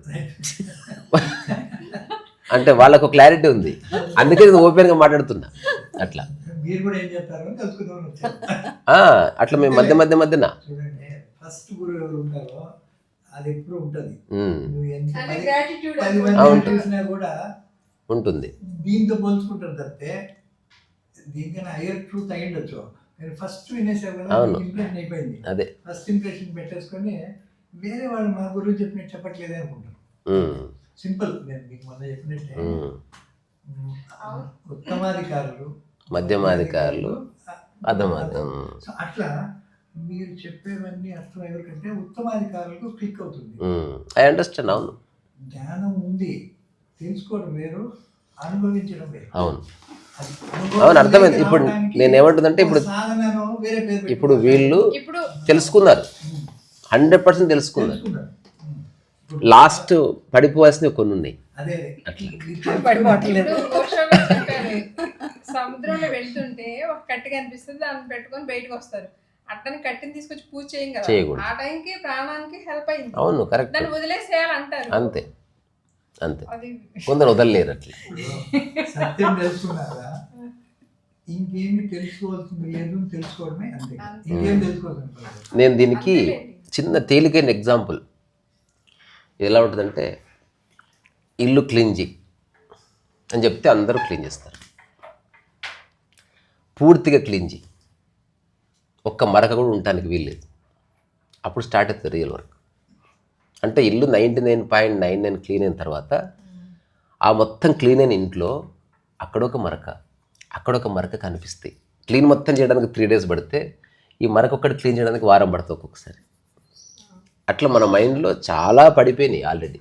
అంటే వాళ్ళకు క్లారిటీ ఉంది, అందుకే నేను ఓపెన్గా మాట్లాడుతున్నా. అట్లా అట్లా మేము మధ్యన ఫస్ట్ గురువు ఎవరు ఉంటారో అది ఎప్పుడు ఉంటుంది, కూడా ఉంటుంది. దీంతో పోల్చుకుంటారు తప్పితే దీనికన్నా హైయర్ ట్రూత్ అయ్యిండొచ్చు. ఫస్ట్ వినేసావు కదా, ఇంప్రెషన్ అయిపోయింది. అదే ఫస్ట్ ఇంప్రెషన్ పెట్టేసుకొని వేరే వాళ్ళు మా గురువు చెప్పినట్టు చెప్పట్లేదే అనుకుంటారు. సింపుల్, నేను మీకు మొన్న చెప్పినట్టే ఉత్తమాధికారులు, మధ్యమాధికారులు, అధమాధికారులు. సో అట్లా మీరు చెప్పేవన్నీ అర్థం ఎవరికంటే ఉత్తమాధికారులకు క్లిక్ అవుతుంది. I understand. అవును, జ్ఞానం ఉంది, తెలుసుకోవడం వేరు, అనుభవించడం వేరు. అవును, అర్థమైంది. ఇప్పుడు నేను ఏమంటుందంటే, ఇప్పుడు వీళ్ళు తెలుసుకున్నారు, 100% తెలుసుకున్నారు. లాస్ట్ పడిపోవాల్సినవి కొన్ని ఉన్నాయి. సముద్రంలో వెళ్తుంటే ఒక కట్టి కనిపిస్తుంది, దాన్ని పెట్టుకొని బయటకు వస్తారు. అట్టని కట్టిని తీసుకొచ్చి పూజ చేయం కదా, ఆ టైంకి ప్రాణానికి హెల్ప్ అయింది. అవును, కరెక్ట్. దాన్ని వదిలేసేయాలంటారు. అంతే, కొందరు వదలలేరు. అట్లా సత్యం తెలుసుకున్నారా, ఇంకేమి తెలుసుకోవాల్సింది లేదు, తెలుసుకోవడమే అంతే, ఇంకేం తెలుసుకోవాల్సింది. నేను దీనికి చిన్న తేలికైన ఎగ్జాంపుల్ ఎలా ఉంటుందంటే, ఇల్లు క్లీన్ చేయి అని చెప్తే అందరూ క్లీన్ చేస్తారు. పూర్తిగా క్లీన్ చేయి, ఒక్క మరక కూడా ఉండటానికి వీల్లేదు, అప్పుడు స్టార్ట్ అవుతుంది రియల్ వర్క్. అంటే ఇల్లు 99.99 క్లీన్ అయిన తర్వాత, ఆ మొత్తం క్లీన్ అయిన ఇంట్లో అక్కడొక మరక కనిపిస్తాయి. క్లీన్ మొత్తం చేయడానికి 3 days పడితే, ఈ మరక ఒక్కటి క్లీన్ చేయడానికి వారం పడుతుంది ఒక్కొక్కసారి. అట్లా మన మైండ్లో చాలా పడిపోయినాయి already.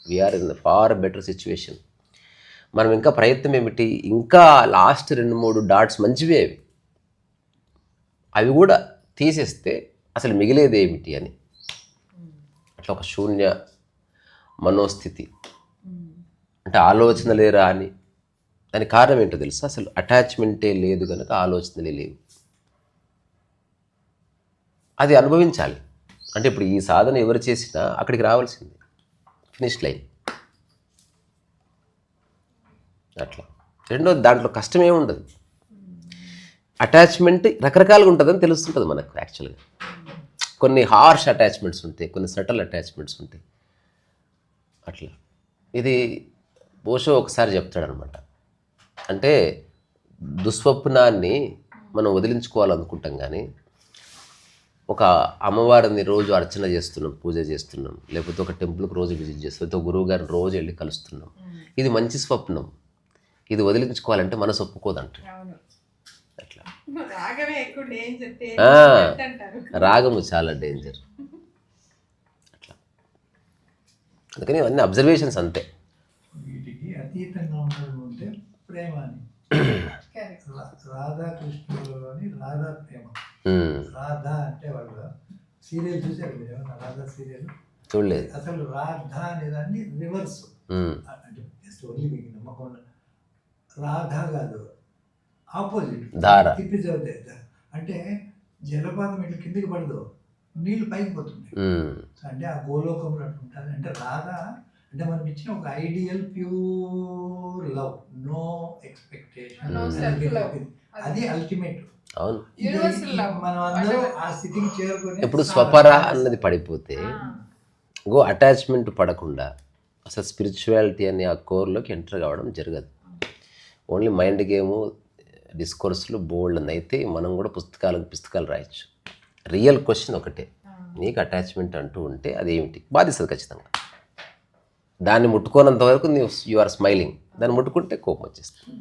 We are in the far better situation. మనం ఇంకా ప్రయత్నం ఏమిటి, ఇంకా లాస్ట్ 2-3 డాట్స్ మంచివే అవి కూడా తీసేస్తే అసలు మిగిలేది ఏమిటి అని. అట్లా ఒక శూన్య మనోస్థితి, అంటే ఆలోచనలే రాని. దానికి కారణం ఏంటో తెలుసా, అసలు అటాచ్మెంటే లేదు కనుక ఆలోచనలే లేవు. అది అనుభవించాలి. అంటే ఇప్పుడు ఈ సాధన ఎవరు చేసినా అక్కడికి రావాల్సింది, ఫినిష్ లైన్. అట్లా. రెండోది, దాంట్లో కష్టమే ఉండదు. అటాచ్మెంట్ రకరకాలుగా ఉంటుందని తెలుస్తుంటుంది మనకు. యాక్చువల్గా కొన్ని హార్ష్ అటాచ్మెంట్స్ ఉంటాయి, కొన్ని సటల్ అటాచ్మెంట్స్ ఉంటాయి. అట్లా ఇది ఓషో ఒకసారి చెప్తాడనమాట. అంటే దుస్వప్నాన్ని మనం వదిలించుకోవాలనుకుంటాం, కానీ ఒక అమ్మవారిని రోజు అర్చన చేస్తున్నాం, పూజ చేస్తున్నాం, లేకపోతే ఒక టెంపుల్కి రోజు విజిట్ చేస్తున్నాం, లేకపోతే గురువు గారిని రోజు వెళ్ళి కలుస్తున్నాం. ఇది మంచి స్వప్నం, ఇది వదిలించుకోవాలంటే మనసు ఒప్పుకోదంట. అట్లా రాగము చాలా డేంజర్. అట్లా అందుకని అన్ని అబ్జర్వేషన్స్ అంతే. వీటికి అతీతంగా ఉండడం అంటే ప్రేమ అని. రాధాకృష్ణులోని రాధా ప్రేమ. రాధా అంటే వాళ్ళు సీరియల్ చూసారు మీరు ఏమన్నా? రాధా సీరియల్ చూడలేదు. అసలు రాధా అనేదాన్ని రివర్స్, అంటే జస్ట్ ఓన్లీ మీకు నమ్మకం. రాధా కాదు, ఆపోజిట్, తిప్పి చదివితే. అంటే జలపాతం ఇట్లా కిందికి పడదు, నీళ్ళు పైకి పోతున్నాయి. అంటే ఆ గోలోకంలో అట్లా ఉంటుంది. అంటే రాధా అంటే మనం ఇచ్చిన ఒక ideal pure love, no expectation, అది అల్టిమేట్. అవును, మనం అందరూ ఆ స్థితికి చేరుకొని. ఇప్పుడు స్వపర అన్నది పడిపోతే, అటాచ్మెంట్ పడకుండా అసలు స్పిరిచువాలిటీ అనే ఆ కోర్లోకి ఎంటర్ కావడం జరగదు. ఓన్లీ మైండ్ గేము, డిస్కోర్స్లు బోల్డ్ అని అయితే మనం కూడా పుస్తకాలు రాయొచ్చు. రియల్ క్వశ్చన్ ఒకటే, నీకు అటాచ్మెంట్ అంటూ ఉంటే అది ఏమిటి? బాధిస్తుంది ఖచ్చితంగా. దాన్ని ముట్టుకోనంత వరకు యు ఆర్ స్మైలింగ్, దాన్ని ముట్టుకుంటే కోపం వచ్చేస్తుంది.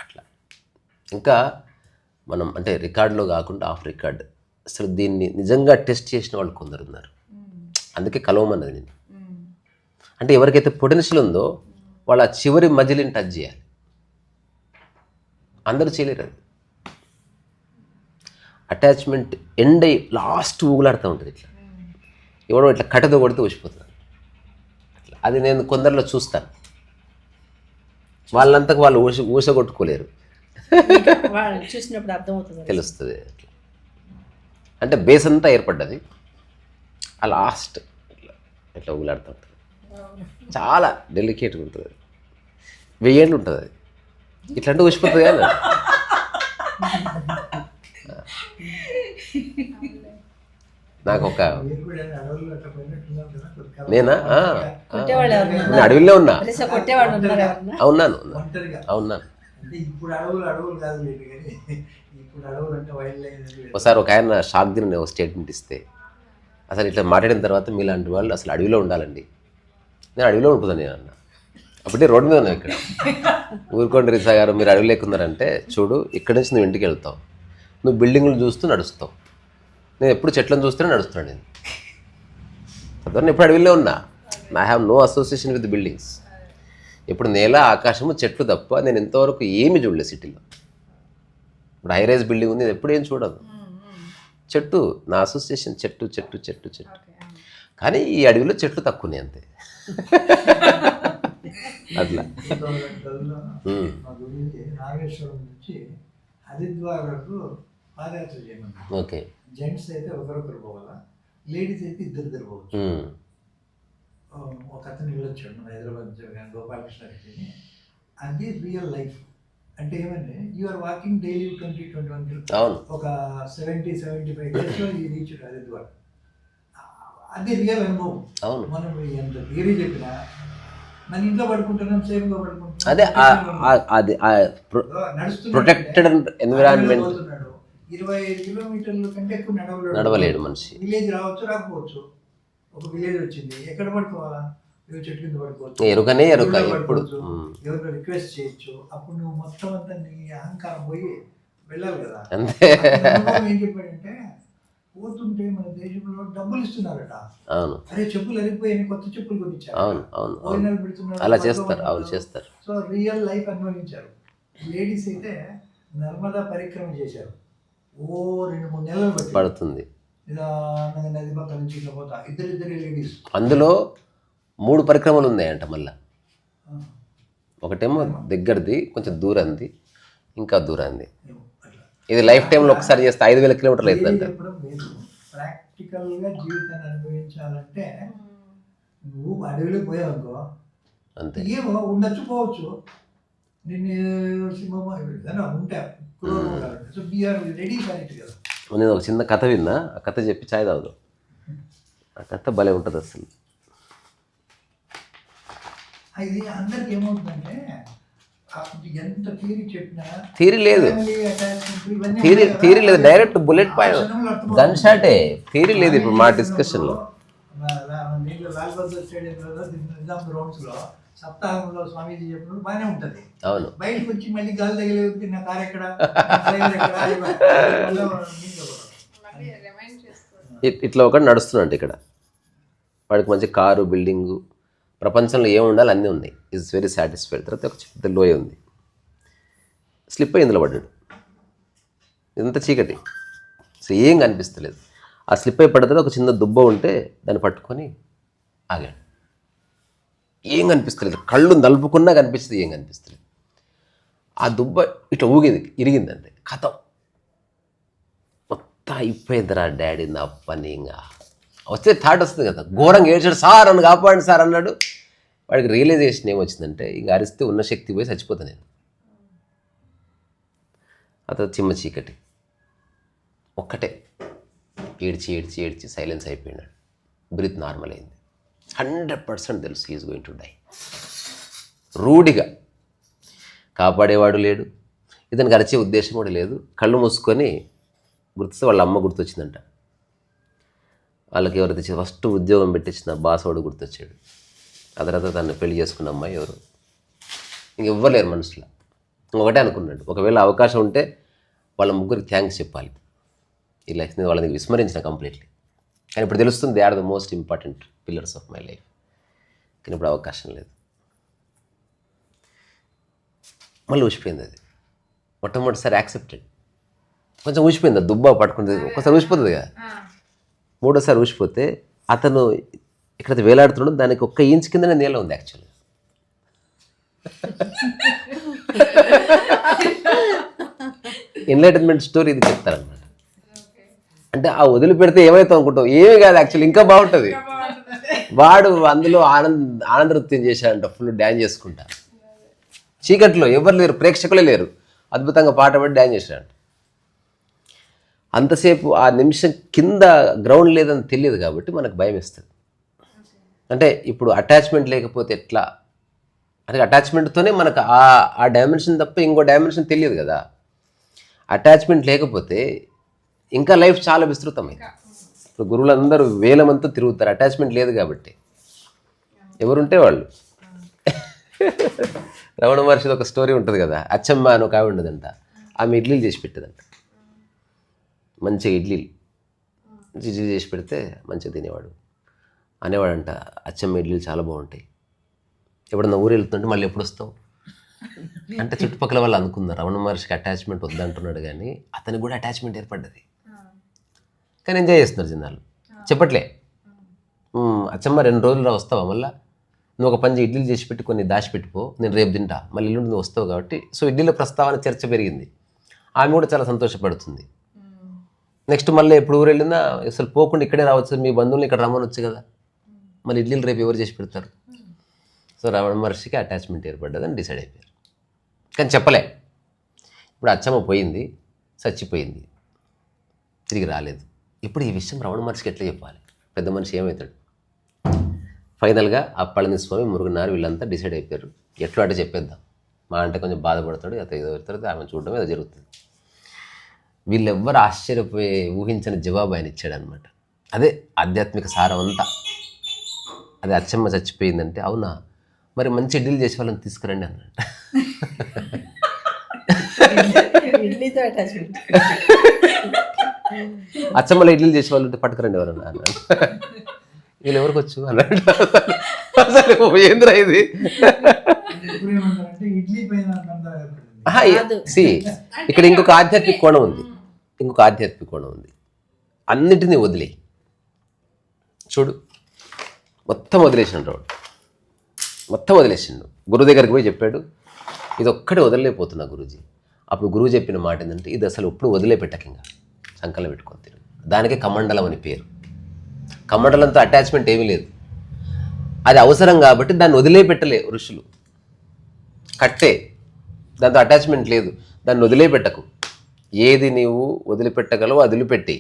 అట్లా ఇంకా మనం అంటే రికార్డులో కాకుండా ఆఫ్ రికార్డ్ అసలు దీన్ని నిజంగా టెస్ట్ చేసిన వాళ్ళు కొందరు ఉన్నారు. అందుకే కలవమన్నది నేను. అంటే ఎవరికైతే పొటెన్షియల్ ఉందో వాళ్ళ చివరి మజిలీని టచ్ చేయాలి. అందరూ చేయలేరు అది. అటాచ్మెంట్ ఎండ్ అయ్యి లాస్ట్ ఊగులాడుతూ ఉంటుంది. ఇట్లా ఎవడో ఇట్లా కట్టతో కొడితే ఊసిపోతుంది అట్లా. అది నేను కొందరిలో చూస్తాను. వాళ్ళంతకు వాళ్ళు ఊసగొట్టుకోలేరు, వాళ్ళు చూసినప్పుడు అర్థమవుతుంది. తెలుస్తుంది అట్లా. అంటే బేస్ అంతా ఏర్పడ్డది, ఆ లాస్ట్ ఇట్లా ఇట్లా ఊగులాడుతూ ఉంటుంది. చాలా డెలికేట్గా ఉంటుంది. 1000 ఏళ్ళు ఉంటుంది అది. ఇట్లాంటి ఊసిపోతుంది కదా. నాకు ఒక మీరు కూడా అడవుల్లో అట్లా పోయినట్టున్నారు కదా, కొద్దిగా నేనా కొట్టేవాళ్ళు ఎవరన్నా? నేను అడవిలో ఉన్నా. కనీసం కొట్టేవాళ్ళు ఉన్నారు ఎవరన్నా? అవునాను ఒంటరిగా. అవునాను. అంటే ఇప్పుడు అడవులు కాదు లేదు కానీ ఇప్పుడు అడవులు అంటే వైల్డ్ లైఫ్. ఒకసారి ఒక ఆయన షాక్ తిని ఒక స్టేట్మెంట్ ఇస్తే, అసలు ఇట్లా మాట్లాడిన తర్వాత మీలాంటి వాళ్ళు అసలు అడవిలో ఉండాలండి. నేను అడవిలో ఉంటుందని నేను అన్నా. అప్పుడే రోడ్డు మీద ఉన్నాను ఇక్కడ. ఊరుకోండి రిసా గారు, మీరు అడవి లేకున్నారంటే చూడు, ఇక్కడి నుంచి నువ్వు ఇంటికి వెళ్తావు, నువ్వు బిల్డింగ్లు చూస్తూ నడుస్తావు, నేను ఎప్పుడు చెట్లను చూస్తూనే నడుస్తున్నాను. నేను అతను ఎప్పుడు అడవిలో ఉన్నా. I have no association with buildings. ఇప్పుడు నేల ఆకాశము చెట్లు తప్ప నేను ఇంతవరకు ఏమి చూడలేదు సిటీలో. ఇప్పుడు హై రైజ్ బిల్డింగ్ ఉంది, నేను ఎప్పుడు ఏం చూడదు. చెట్టు నా అసోసియేషన్, చెట్టు చెట్టు చెట్టు చెట్టు. కానీ ఈ అడవిలో చెట్లు తక్కువనే అంతే. అట్లా మా గురించి నాగేశ్వరం నుంచి హరిద్వార్ వరకు పాదయాత్ర చేయమన్నారు. ఓకే. జెంట్స్ అయితే ఒకరొకరు పోవాలా, లేడీస్ అయితే ఇద్దరు పోవచ్చు. ఒక అతను వెళ్ళొచ్చాడు మన హైదరాబాద్ గోపాలకృష్ణ రెడ్డిని. అది రియల్ లైఫ్. అంటే ఏమంటే యూఆర్ వాకింగ్ డైలీ 20-21 కిలోమీటర్స్. అవును. ఒక 70-75 డేస్లో ఈ రీచ్ హరిద్వార్. అది రియల్ అనుభవం. అవును. మనం ఎంత థియరీ చెప్పినా మన ఇంట్లో పడుకుంటున్నాం, సేఫ్గా పడుకుంటున్నాం. అదే అది ప్రొటెక్టెడ్ ఎన్విరాన్మెంట్. 25 కిలోమీటర్ల కంటే ఎక్కువ నడవలేడు మనిషి. విలేజ్ రాకపోవచ్చు. ఒక విలేజ్ వచ్చింది, ఎక్కడ పడుకోవాలా? చెట్టు కింద పడుకోవచ్చు, ఎరుకనే ఎరుక ఎప్పుడు. ఎవరిలో రిక్వెస్ట్ చేయొచ్చు. అప్పుడు నువ్వు మొత్తం అంతా నీ అహంకారం పోయి వెళ్ళాలి కదా. అంతే. ఏం చెప్పాడంటే, పోతుంటే మన దేశంలో డబ్బులు ఇస్తున్నారట. అవును. అరే చెప్పులు అరిగిపోయి కొత్త చెప్పులు కొనిచ్చారు. అవును అవును భోజనాలు పెడుతున్నారు. అలా చేస్తారు. అవును చేస్తారు. సో రియల్ లైఫ్ అనుభవించారు. లేడీస్ అయితే నర్మదా పరిక్రమ చేశారు. 2-3 నెలలు పడుతుంది. నిదానంగా నది పక్క నుంచి ఇట్లా పోతా. ఇద్దరు లేడీస్. అందులో 3 పరిక్రమలు ఉన్నాయంట మళ్ళా. ఒకటేమో దగ్గరది, కొంచెం దూరంది, ఇంకా దూరంది. ఇది లైఫ్ టైంలో ఒకసారి చేస్తే 5000 కిలోమీటర్లు అవుతుందంట. ప్రాక్టికల్గా జీవితాన్ని అనుభవించాలంటే నువ్వు అడవిలో పోయావనుకో, అంతే. ఏమో ఉండొచ్చు, పోవచ్చు. నిన్ను సింహమా ఉంటా. So we are ready for it కదా. నేను ఒక చిన్న కథ విన్నా, ఆ కథ చెప్పి చాయ్ తాగుదాం. ఆ కథ భలే ఉంటుంది అసలు. ఇది అందరికి ఏమవుతుందంటే ఎంత థియరీ చెప్పినా థియరీ లేదు, థియరీ లేదు. డైరెక్ట్ బుల్లెట్ పాయింట్, గన్ షాటే. థియరీ లేదు ఇప్పుడు మా డిస్కషన్లో. లాల్ బహదూర్ స్టేడియంలో నిజాం గ్రౌండ్స్లో సప్తాహంలో స్వామీజీ చెప్పినప్పుడు బాగానే ఉంటుంది. అవును. బయటకు వచ్చి మళ్ళీ గాలి తగిలేదు, నా కారు ఎక్కడ, ఇట్లా ఒకటి నడుస్తున్నాడు ఇక్కడ. వాడికి మంచి కారు, బిల్డింగు, ప్రపంచంలో ఏమి ఉండాలి అన్నీ ఉన్నాయి. Is very satisfied. తర్వాత ఒక పెద్ద లోయ ఉంది, స్లిప్ అయ్యి ఇందులో పడ్డాడు. ఇంత చీకటి, సో ఏం కనిపిస్తలేదు. ఆ స్లిప్ అయి పడ్డ తర్వాత ఒక చిన్న దుబ్బ ఉంటే దాన్ని పట్టుకొని ఆగాడు. ఏం కనిపిస్తలేదు, కళ్ళు నలుపుకున్నా కనిపిస్తుంది, ఏం కనిపిస్తలేదు. ఆ దుబ్బ ఇట్లా ఊగింది, ఇరిగిందంటే కథం మొత్తం అయిపోయిందిరా డాడీ నా పని. ఇంకా వస్తే థాట్ వస్తుంది కదా, ఘోరంగా ఏడ్చాడు. సార్ నన్ను కాపాడండి సార్ అన్నాడు. వాడికి రియలైజేషన్ ఏమొచ్చిందంటే, ఇంక అరిస్తే ఉన్న శక్తి పోయి చచ్చిపోతాను నేను. అతను చిమ్మ చీకటి, ఒక్కటే ఏడ్చి ఏడ్చి ఏడ్చి సైలెన్స్ అయిపోయినాడు. బ్రీత్ నార్మల్ అయింది. 100% తెలుసు ఈజ్ గోయింగ్ టు డై. రూఢిగా కాపాడేవాడు లేడు, ఇతనికి అరిచే ఉద్దేశం కూడా లేదు. కళ్ళు మూసుకొని గుర్తొస్తే వాళ్ళ అమ్మ గుర్తొచ్చిందంట. వాళ్ళకి ఎవరైతే ఫస్ట్ ఉద్యోగం పెట్టించిన బాసవాడు గుర్తొచ్చాడు. ఆ తర్వాత తను పెళ్లి చేసుకున్న అమ్మాయి ఎవరు ఇంకెవ్వలేరు మనసులో. ఇంకొకటే అనుకున్నాడు, ఒకవేళ అవకాశం ఉంటే వాళ్ళ ముగ్గురికి థ్యాంక్స్ చెప్పాలి ఈ లైఫ్ని వాళ్ళని విస్మరించిన కంప్లీట్లీ. కానీ ఇప్పుడు తెలుస్తుంది they are the most important pillars of my life. కానీ ఇప్పుడు అవకాశం లేదు. మళ్ళీ ఊసిపోయింది అది. మొట్టమొదటిసారి యాక్సెప్టెడ్, కొంచెం ఊసిపోయింది, అది దుబ్బా పట్టుకుంటుంది, ఒకసారి ఊసిపోతుంది కదా. మూడోసారి ఊసిపోతే అతను ఎక్కడైతే వేలాడుతున్నాడో దానికి 1 ఇంచ్ కిందనే నేల ఉంది యాక్చువల్గా. ఎన్లైటన్మెంట్ స్టోరీ ఇది చెప్తారనమాట. అంటే ఆ వదిలిపెడితే ఏమవుతాం అనుకుంటాం, ఏమీ కాదు యాక్చువల్లీ, ఇంకా బాగుంటుంది. వాడు అందులో ఆనంద నృత్యం చేశాడంట, ఫుల్ డ్యాన్స్ చేసుకుంటా. చీకట్లో ఎవరు లేరు, ప్రేక్షకులే లేరు, అద్భుతంగా పాట పడి డ్యాన్స్ చేశాడంట. అంతసేపు ఆ నిమిషం కింద గ్రౌండ్ లేదని తెలియదు కాబట్టి మనకు భయం వేస్తుంది. అంటే ఇప్పుడు అటాచ్మెంట్ లేకపోతే ఎట్లా, అంటే అటాచ్మెంట్తోనే మనకు ఆ డైమెన్షన్ తప్ప ఇంకో డైమెన్షన్ తెలియదు కదా. అటాచ్మెంట్ లేకపోతే ఇంకా లైఫ్ చాలా విస్తృతమైంది. ఇప్పుడు గురువులందరూ వేల మందితో తిరుగుతారు, అటాచ్మెంట్ లేదు కాబట్టి. ఎవరుంటే వాళ్ళు. రమణ మహర్షిది ఒక స్టోరీ ఉంటుంది కదా, అచ్చమ్మ అని ఒక ఆవిడ ఉండదంట, ఆమె ఇడ్లీలు చేసి పెట్టేదంట. మంచిగా ఇడ్లీలు చేసి పెడితే మంచిగా తినేవాడు. అనేవాడంట, అచ్చమ్మ ఇడ్లీలు చాలా బాగుంటాయి, ఎప్పుడన్నా ఊరు వెళ్తుంటే మళ్ళీ ఎప్పుడు వస్తావు అంటే చుట్టుపక్కల వాళ్ళు అనుకున్నారు రమణ మహర్షికి అటాచ్మెంట్ వద్దంటున్నాడు, కానీ అతనికి కూడా అటాచ్మెంట్ ఏర్పడ్డది. కానీ ఎంజాయ్ చేస్తున్నారు జనాలు. చెప్పట్లే, అచ్చమ్మ 2 రోజులు వస్తావా, మళ్ళీ నువ్వు ఒక పంచి ఇడ్లీలు చేసి పెట్టి కొన్ని దాచిపెట్టిపో, నేను రేపు తింటా, మళ్ళీ ఎల్లుండి నువ్వు వస్తావు కాబట్టి. సో ఇడ్లీల ప్రస్తావన చర్చ పెరిగింది. ఆమె కూడా చాలా సంతోషపడుతుంది. నెక్స్ట్ మళ్ళీ ఎప్పుడు ఊరు వెళ్ళినా అసలు పోకుండా ఇక్కడే రావచ్చు, మీ బంధువులు ఇక్కడ రమ్మనొచ్చు కదా, మళ్ళీ ఇడ్లీలు రేపు ఎవరు చేసి పెడతారు. సో రమణ మహర్షికి అటాచ్మెంట్ ఏర్పడ్డదని డిసైడ్ అయిపోయారు. కానీ చెప్పలే. ఇప్పుడు అచ్చమ్మ పోయింది, చచ్చిపోయింది, తిరిగి రాలేదు. ఇప్పుడు ఈ విషయం రమణ మహర్షికి ఎట్లా చెప్పాలి? పెద్ద మనిషి ఏమవుతాడు? ఫైనల్గా ఆ పళనిస్వామి, మురుగునారు వీళ్ళంతా డిసైడ్ అయిపోయారు, ఎట్లా అంటే చెప్పేద్దాం, మా అంటే కొంచెం బాధపడతాడు, అతను ఏదో పెడతాడు, ఆమె చూడడం ఏదో జరుగుతుంది. వీళ్ళెవ్వరు ఆశ్చర్యపోయి ఊహించని జవాబు ఆయన ఇచ్చాడనమాట. అదే ఆధ్యాత్మిక సారం అంతా. అదే అచ్చమ్మ చచ్చిపోయిందంటే, అవునా మరి మంచి ఇడ్లీలు చేసే వాళ్ళని తీసుకురండి అన్నట్టు. ఇడ్లీతో అటాచ్మెంట్. అచ్చమ్మలో ఇడ్లీలు చేసే వాళ్ళు ఉంటే పట్టుకురండి ఎవరన్నా అన్నాడు. వీళ్ళు ఎవరికి వచ్చు అన్నాడు. అసలు ఏంద్రా ఇది? ఇప్పుడు ఏమంటారంటే ఇడ్లీ పైన ఇక్కడ ఇంకొక ఆధ్యాత్మిక కోణం ఉంది, ఇంకొక ఆధ్యాత్మిక కోణం ఉంది. అన్నిటినీ వదిలే చూడు, మొత్తం వదిలేసిండు రాడు, మొత్తం వదిలేసిండు. గురువు దగ్గరికి పోయి చెప్పాడు, ఇది ఒక్కడే వదిలేకపోతున్నా గురూజీ. అప్పుడు గురువు చెప్పిన మాట ఏంటంటే, ఇది అసలు ఎప్పుడు వదిలేపెట్టక, ఇంకా సంకలం పెట్టుకొని తిరుగు. దానికే కమండలం అని పేరు. కమండలంతో అటాచ్మెంట్ ఏమీ లేదు, అది అవసరం కాబట్టి దాన్ని వదిలేపెట్టలే ఋషులు. కట్టే, దాంతో అటాచ్మెంట్ లేదు, దాన్ని వదిలేపెట్టకు. ఏది నీవు వదిలిపెట్టగలవో అది వదిలిపెట్టి,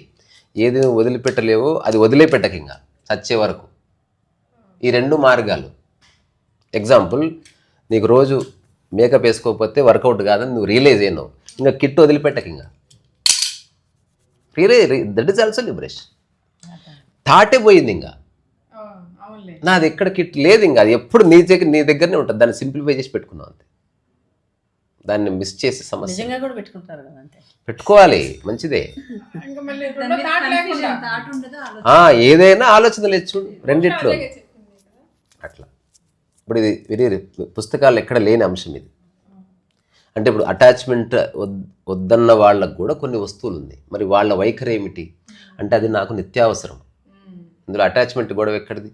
ఏది నువ్వు వదిలిపెట్టలేవో అది వదిలేపెట్టక, ఇంకా చచ్చే వరకు. ఈ 2 మార్గాలు. ఎగ్జాంపుల్, నీకు రోజు మేకప్ వేసుకోకపోతే వర్కౌట్ కాదని నువ్వు రియలైజ్ అయినావు, ఇంకా కిట్ వదిలిపెట్టక, ఇంకా దట్ ఈస్ ఆల్సో లిబరేషన్. థాటే పోయింది, ఇంకా నాది ఎక్కడ కిట్ లేదు, ఇంకా అది ఎప్పుడు నీ దగ్గరనే ఉంటుంది. దాన్ని సింప్లిఫై చేసి పెట్టుకున్నావు అంతే, దాన్ని మిస్ చేసే సమస్య. నిజంగా కూడా పెట్టుకుంటారు కదా, అంతే పెట్టుకోవాలి, మంచిదే. ఇంకా మళ్ళీ దాని మీద confusion, thought ఉండదు, ఏదైనా ఆలోచన లేదు చూడు, రెండిట్లో అట్లా. ఇప్పుడు ఇది వెరీ పుస్తకాలు ఎక్కడ లేని అంశం ఇది. అంటే ఇప్పుడు అటాచ్మెంట్ వద్దన్న వాళ్ళకు కూడా కొన్ని వస్తువులు ఉంది, మరి వాళ్ళ వైఖరి ఏమిటి అంటే, అది నాకు నిత్యావసరం. ఇందులో అటాచ్మెంట్ గొడవ ఎక్కడిది?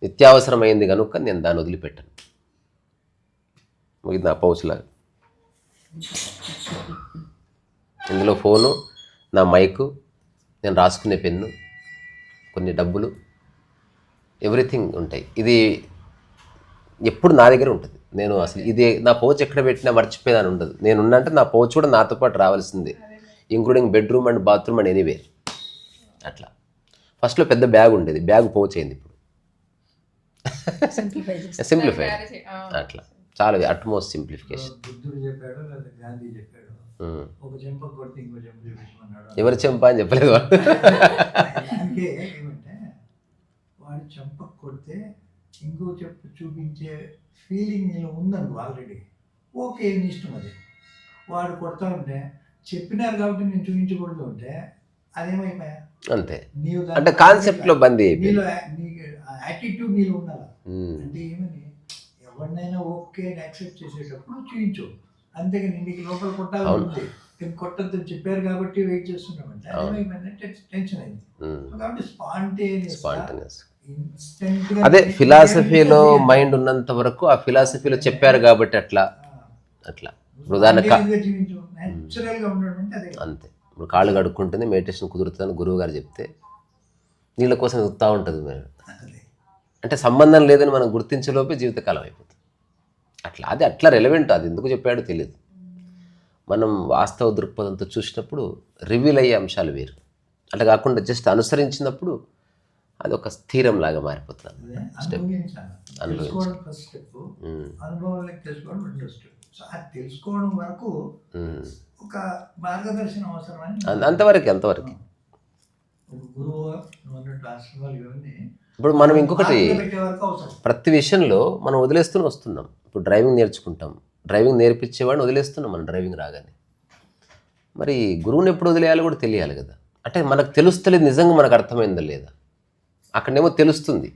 నిత్యావసరమైంది కనుక నేను దాన్ని వదిలిపెట్టాను. ఇది నా పౌచ్లాగా. ఇందులో ఫోను, నా మైకు, నేను రాసుకునే పెన్ను, కొన్ని డబ్బులు, ఎవ్రీథింగ్ ఉంటాయి. ఇది ఎప్పుడు నా దగ్గర ఉంటుంది. నేను అసలు ఇది నా పౌచ్ ఎక్కడ పెట్టినా మర్చిపోయేదాన్ని ఉండదు. నేనున్నా అంటే నా పౌచ్ కూడా నాతో పాటు రావాల్సిందే, including bedroom and bathroom and anywhere. అట్లా ఫస్ట్లో పెద్ద బ్యాగ్ ఉండేది, బ్యాగ్ పౌచ్ అయింది ఇప్పుడు. సింప్లిఫైడ్ అట్లా, చాలా అట్మోస్ట్ సింప్లిఫికేషన్. బుద్ధుడు చెప్పాడు లేదా గాంధీ చెప్పాడు, ఒక చెంప కొడితే ఇంకో చెంప చూపించమన్నాడు. ఎవరి చెంప అని చెప్పలేదు వాడు. అందుకే ఏమంటే వాడు చెంప కొడితే ఇంకో చెంప చూపించే ఫీలింగ్ నేను ఉందనుకో ఆల్రెడీ, ఓకే నీ ఇష్టం అది. వాడు కొడతా ఉంటే చెప్పినారు కాబట్టి నేను చూపించకూడదు అంటే అదేమైపోయా అంతే, నీవు అంటే కాన్సెప్ట్లో బందీ అయిపోయింది. నీలో యాటిట్యూడ్ నీలో ఉండాలి. అంటే ఏమని ఎవరినైనా ఓకే అని యాక్సెప్ట్ చేసేటప్పుడు చూపించు, అంతేగాని నీకు లోపల కొట్టాలి ఉంది కొట్టద్దు చెప్పారు కాబట్టి వెయిట్ చేస్తున్నామంటే అదేమైందంటే టెన్షన్ అయింది. కాబట్టి స్పాంటేనియస్ ఇన్స్టెంట్ అదే ఫిలాసఫీలో మైండ్ ఉన్నంత వరకు ఆ ఫిలాసఫీలో చెప్పారు కాబట్టి అట్లా ఉదాహరణ జీవించు న్యాచురల్ గా ఉండడం అంటే అదే. అంతే. ఇప్పుడు కాళ్ళు కడుక్కుంటుంది మెడిటేషన్ కుదురుతుందని గురువు గారు చెప్తే నీళ్ళ కోసం చూస్తూ ఉంటుంది మేము, అంటే సంబంధం లేదని మనం గుర్తించేలోపే జీవితకాలం అయిపోతుంది. అది అట్లా రెలవెంట్, అది ఎందుకు చెప్పాడో తెలియదు. మనం వాస్తవ దృక్పథంతో చూసినప్పుడు రివీల్ అయ్యే అంశాలు వేరు, అట్లా కాకుండా జస్ట్ అనుసరించినప్పుడు అది ఒక స్థిరంలాగా మారిపోతుంది. తెలుసుకోవడం ఫస్ట్ స్టెప్, అనుభవంలోకి తెలుసుకోవడం రెండో స్టెప్. సో అది తెలుసుకోవడం వరకు ఒక మార్గదర్శనం అవసరమని అంతవరకు ఒక గురువు అన్నట్టు ఆశ్రమాలు ఇవన్నీ ఇప్పుడు మనం ఇంకొకటి పెట్టే వరకు అవసరం. ప్రతి విషయంలో మనం వదిలేస్తూనే వస్తున్నాం. ఇప్పుడు డ్రైవింగ్ నేర్చుకుంటాం, డ్రైవింగ్ నేర్పించేవాడిని వదిలేస్తున్నాం మనం డ్రైవింగ్ రాగానే. మరి గురువుని ఎప్పుడు వదిలేయాలో కూడా తెలియాలి కదా. అంటే మనకు తెలుస్తలేదు నిజంగా మనకు అర్థమైందా లేదా. అక్కడేమో తెలుస్తుంది,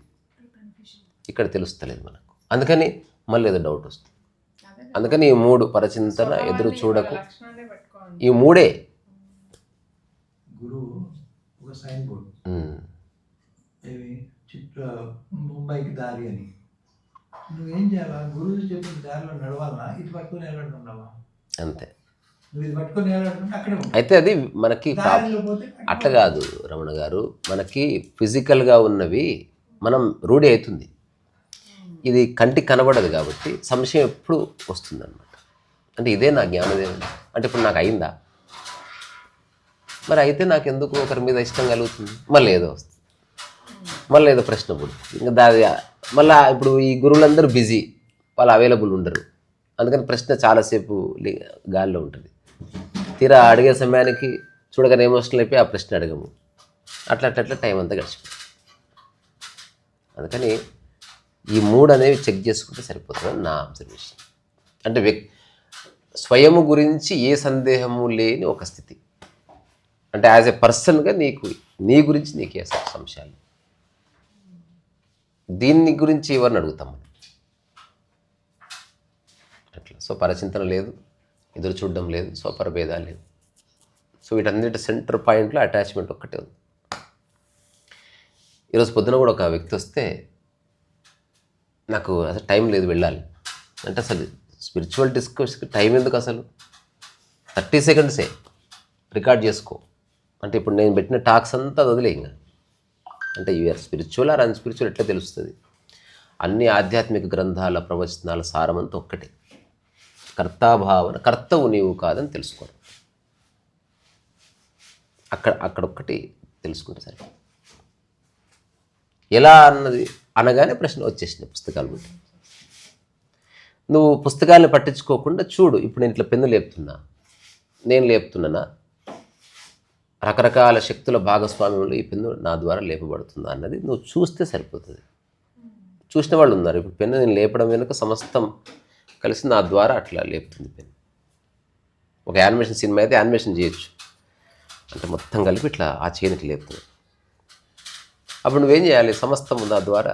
ఇక్కడ తెలుస్తలేదు మనకు, అందుకని మళ్ళీ ఏదో డౌట్ వస్తుంది. అందుకని ఈ 3 పరచింతన, ఎదురు చూడకు, ఈ 3 గురువు ఒక సైన్ బోర్డు, ముంబైకి దారి అని. నువ్వేం చేయాలా? గురువు చెప్పిన దారిలో నడవాలా, ఇది పట్టుకొని వెళ్ళాడుతున్నావా? అంతే. నువ్వు ఇది పట్టుకొని వెళ్ళాడుతుంటే అక్కడే అయితే అది మనకి అట్లా కాదు రమణ గారు, మనకి ఫిజికల్గా ఉన్నవి మనం రూఢి అవుతుంది, ఇది కంటికి కనబడదు కాబట్టి సంశయం ఎప్పుడు వస్తుంది అనమాట. అంటే ఇదే నా జ్ఞానోదయం అంటే ఇప్పుడు నాకు అయిందా, మరి అయితే నాకు ఎందుకు ఒకరి మీద ఇష్టం కలుగుతుంది, మళ్ళీ ఏదో వస్తుంది, మళ్ళీ ఏదో ప్రశ్న పుడుతుంది. ఇంకా దాది మళ్ళీ ఇప్పుడు ఈ గురువులందరూ బిజీ, వాళ్ళు అవైలబుల్ ఉండరు, అందుకని ప్రశ్న చాలాసేపు గాల్లో ఉంటుంది. తీరా అడిగే సమయానికి చూడగానే ఎమోషనల్ అయిపోయి ఆ ప్రశ్న అడగము, అట్లా టైం అంతా గడిచిపోతుంది. అందుకని ఈ 3 అనేవి చెక్ చేసుకుంటే సరిపోతుందని నా అబ్జర్వేషన్. అంటే స్వయము గురించి ఏ సందేహము లేని ఒక స్థితి, అంటే యాజ్ ఎ పర్సన్గా నీ గురించి నీకే సంశయాలు, దీన్ని గురించి ఎవరిని అడుగుతాం మనం అట్లా. సో పరచింతన లేదు, ఎదురు చూడడం లేదు, స్వపర భేదాలు లేదు. సో వీటన్నిటి సెంటర్ పాయింట్లో అటాచ్మెంట్ ఒక్కటే ఉంది. ఈరోజు పొద్దున కూడా ఒక వ్యక్తి వస్తే నాకు అసలు టైం లేదు వెళ్ళాలి అంటే, అసలు స్పిరిచువల్ డిస్కస్కి టైం ఎందుకు, అసలు 30 సెకండ్సే రికార్డ్ చేసుకో అంటే, ఇప్పుడు నేను పెట్టిన టాక్స్ అంతా వదిలే ఇంకా. అంటే యూఆర్ స్పిరిచువల్ ఆర్ అన్స్పిరిచువల్ ఎట్లా తెలుస్తుంది? అన్ని ఆధ్యాత్మిక గ్రంథాల ప్రవచనాల సారమంతా ఒక్కటే, కర్తాభావన, కర్తవు నీవు కాదని తెలుసుకోవడం. అక్కడొక్కటి తెలుసుకుంటే సరే. ఎలా అన్నది అనగానే ప్రశ్న వచ్చేసింది పుస్తకాలు బట్టి. నువ్వు పుస్తకాలను పట్టించుకోకుండా చూడు, ఇప్పుడు నేను ఇట్లా పెన్ను లేపుతున్నా, నేను లేపుతున్నానా, రకరకాల శక్తుల భాగస్వామ్యంలో ఈ పెన్ను నా ద్వారా లేపబడుతుందా అన్నది నువ్వు చూస్తే సరిపోతుంది. చూసిన వాళ్ళు ఉన్నారు. ఇప్పుడు పెన్ను నేను లేపడం వెనుక సమస్తం కలిసి నా ద్వారా అట్లా లేపుతుంది పెన్ను. ఒక యానిమేషన్ సినిమా అయితే యానిమేషన్ చేయొచ్చు, అంటే మొత్తం కలిపి ఇట్లా ఆ చేయనికి లేపుతుంది. అప్పుడు నువ్వేం చేయాలి? సమస్తం నా ద్వారా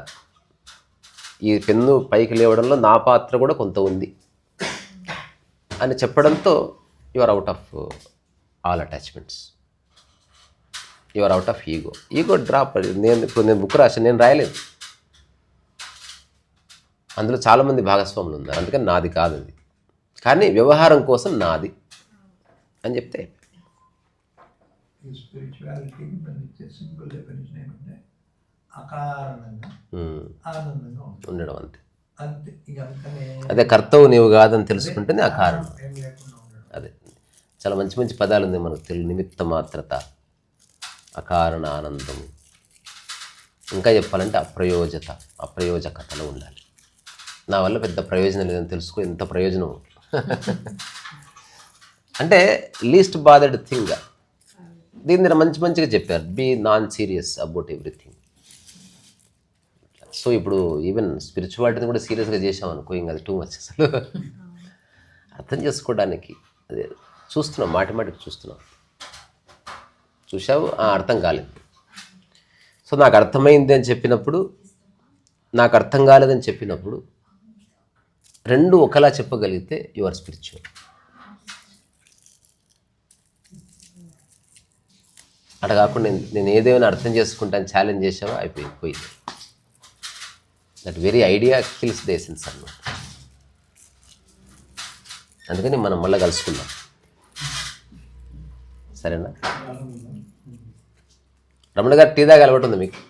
ఈ పెన్ను పైకి లేవడంలో నా పాత్ర కూడా కొంత ఉంది అని చెప్పడంతో you are out of all attachments, you are out of ego drop. నేను బుక్ రాశాను, నేను రాయలేదు, అందులో చాలామంది భాగస్వాములు ఉన్నారు, అందుకని నాది కాదు అది, కానీ వ్యవహారం కోసం నాది అని చెప్తే స్పిరిచువాలిటీకి మనం ఇచ్చే సింపుల్ డెఫినేషన్ ఏమంటే అకారణంగా ఆనందంగా ఉండడం అంతే. అంతే. ఇక అంతనే అదే కర్తవు నీవు కాదని తెలుసుకుంటేనే ఆ కారణం. ఏం లేకుండా ఉండడం. అదే చాలా మంచి మంచి పదాలు ఉంది మనకు తెలుగు. నిమిత్త మాత్రత, అకారణ ఆనందము, ఇంకా చెప్పాలంటే అప్రయోజకతలో ఉండాలి. నా వల్ల పెద్ద ప్రయోజనం లేదని తెలుసుకో, ఎంత ప్రయోజనం అంటే లీస్ట్ బాదర్డ్ థింగ్. దీన్ని మంచి మంచిగా చెప్పారు, be non serious about everything. So ఇప్పుడు ఈవెన్ స్పిరిచువాలిటీని కూడా సీరియస్గా చేసాం అనుకో, ఇంకా అది టూ మచ్ అసలు. అర్థం చేసుకోవడానికి అదే చూస్తున్నాం, మాటికి చూస్తున్నాం. చూసావు, అర్థం కాలేదు. సో నాకు అర్థమైంది అని చెప్పినప్పుడు, నాకు అర్థం కాలేదని చెప్పినప్పుడు రెండు ఒకలా చెప్పగలిగితే యు ఆర్ స్పిరిచువల్. అట్లా కాకుండా నేను ఏదేమైనా అర్థం చేసుకుంటాను ఛాలెంజ్ చేసావో అయిపోయింది. That very idea kills the essence అన్నమాట. అందుకని మనం మళ్ళీ కలుసుకుందాం, సరేనా? రమణ గారు టీ దాకా అలవాటు ఉంది మీకు?